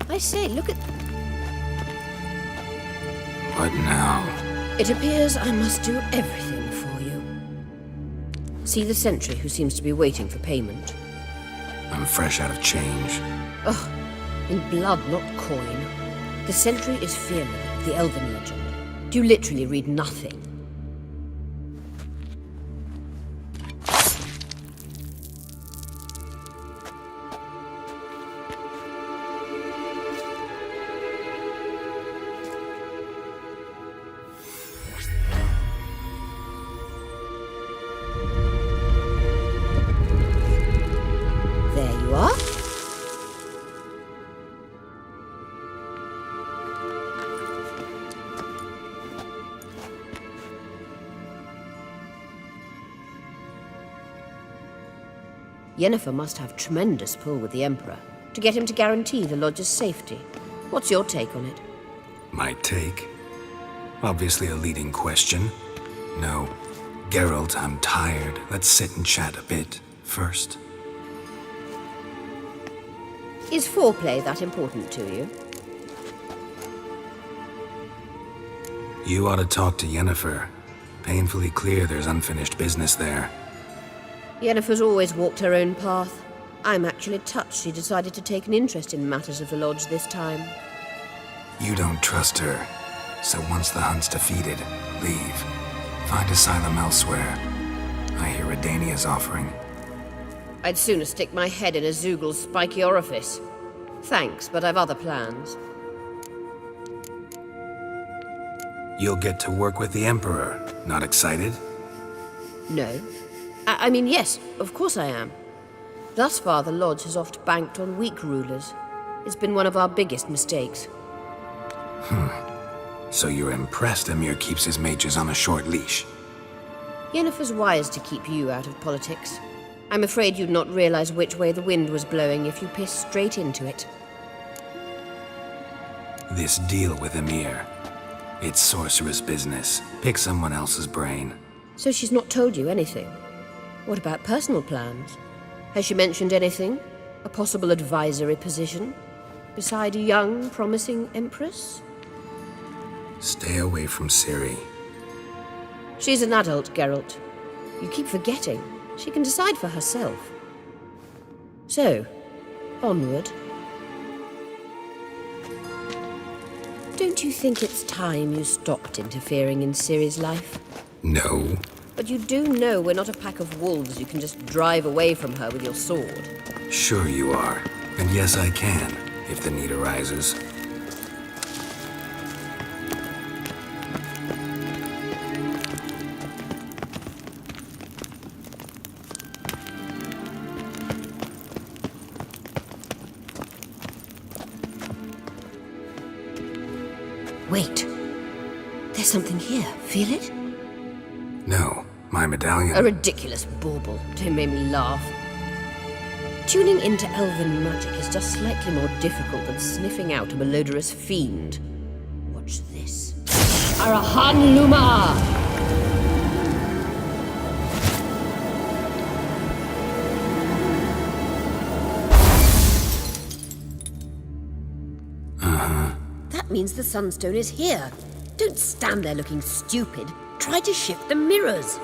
I say, look at... What now? It appears I must do everything for you. See the sentry who seems to be waiting for payment? I'm fresh out of change. Oh, in blood, not coin. The sentry is Fearman, the elven legend. You literally read nothing. Yennefer must have tremendous pull with the Emperor to get him to guarantee the lodge's safety. What's your take on it? My take? Obviously a leading question. No. Geralt, I'm tired. Let's sit and chat a bit first. Is foreplay that important to you? You ought to talk to Yennefer. Painfully clear there's unfinished business there. Yennefer's always walked her own path. I'm actually touched she decided to take an interest in matters of the lodge this time. You don't trust her. So once the hunt's defeated, leave. Find asylum elsewhere. I hear Redania's offering. I'd sooner stick my head in a Zoogl's spiky orifice. Thanks, but I've other plans. You'll get to work with the Emperor. Not excited? No. I mean, yes, of course I am. Thus far, the Lodge has oft banked on weak rulers. It's been one of our biggest mistakes. So you're impressed Emir keeps his mages on a short leash? Yennefer's wise to keep you out of politics. I'm afraid you'd not realize which way the wind was blowing if you pissed straight into it. This deal with Emir. It's sorceress business. Pick someone else's brain. So she's not told you anything? What about personal plans? Has she mentioned anything? A possible advisory position? Beside a young, promising empress? Stay away from Ciri. She's an adult, Geralt. You keep forgetting. She can decide for herself. So, onward. Don't you think it's time you stopped interfering in Ciri's life? No. But you do know we're not a pack of wolves you can just drive away from her with your sword. Sure you are. And yes, I can, if the need arises. Wait. There's something here. Feel it? No, my medallion. A ridiculous bauble. Don't make me laugh. Tuning into elven magic is just slightly more difficult than sniffing out a malodorous fiend. Watch this. Arahan Luma! That means the Sunstone is here. Don't stand there looking stupid. Try to shift the mirrors.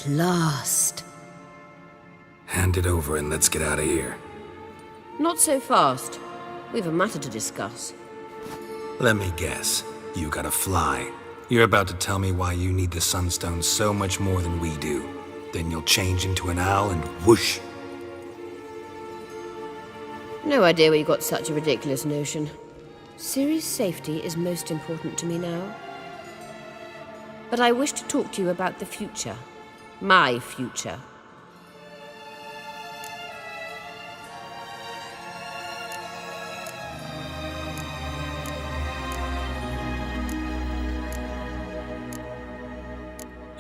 At last. Hand it over and let's get out of here. Not so fast. We've a matter to discuss. Let me guess. You gotta fly. You're about to tell me why you need the Sunstone so much more than we do. Then you'll change into an owl and whoosh. No idea where you got such a ridiculous notion. Ciri's safety is most important to me now. But I wish to talk to you about the future. My future.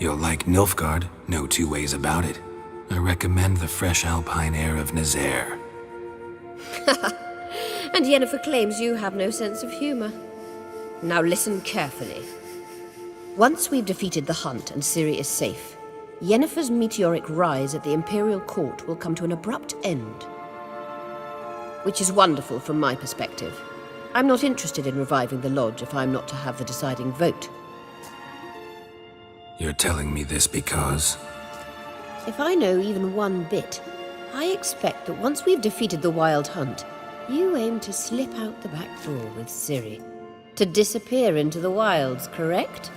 You'll like Nilfgaard, no two ways about it. I recommend the fresh alpine air of Nazaire. And Yennefer claims you have no sense of humor. Now listen carefully. Once we've defeated the hunt and Ciri is safe, Yennefer's meteoric rise at the Imperial Court will come to an abrupt end. Which is wonderful from my perspective. I'm not interested in reviving the Lodge if I'm not to have the deciding vote. You're telling me this because... If I know even one bit, I expect that once we've defeated the Wild Hunt, you aim to slip out the back door with Ciri. To disappear into the wilds, correct?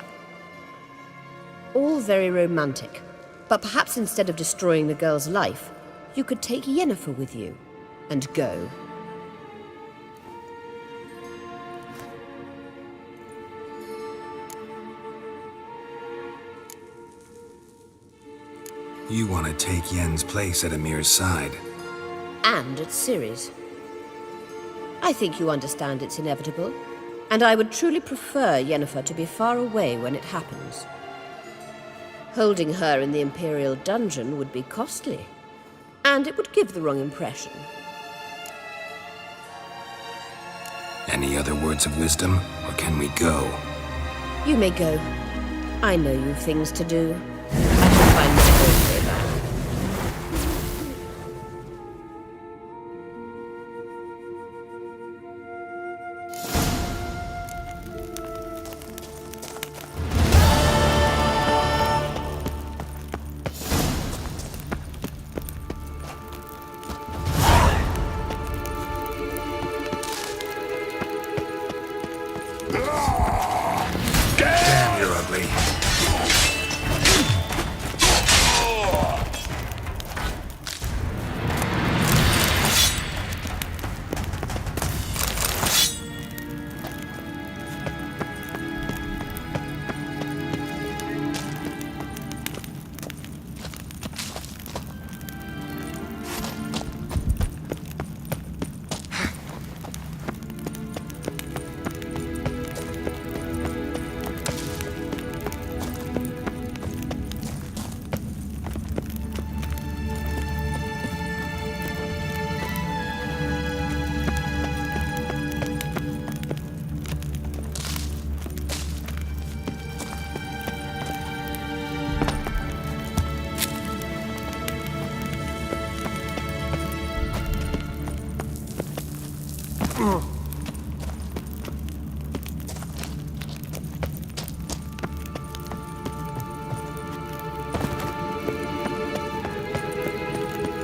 All very romantic. But perhaps instead of destroying the girl's life, you could take Yennefer with you and go. You want to take Yen's place at Amir's side. And at Ciri's. I think you understand it's inevitable, and I would truly prefer Yennefer to be far away when it happens. Holding her in the Imperial dungeon would be costly, and it would give the wrong impression. Any other words of wisdom, or can we go? You may go. I know you've things to do. I shall find my own way back. Damn, you're ugly.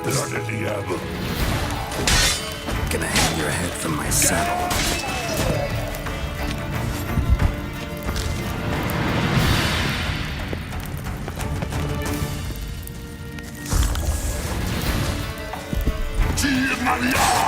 Bloody diable. Gonna hang your head from my saddle. Maria!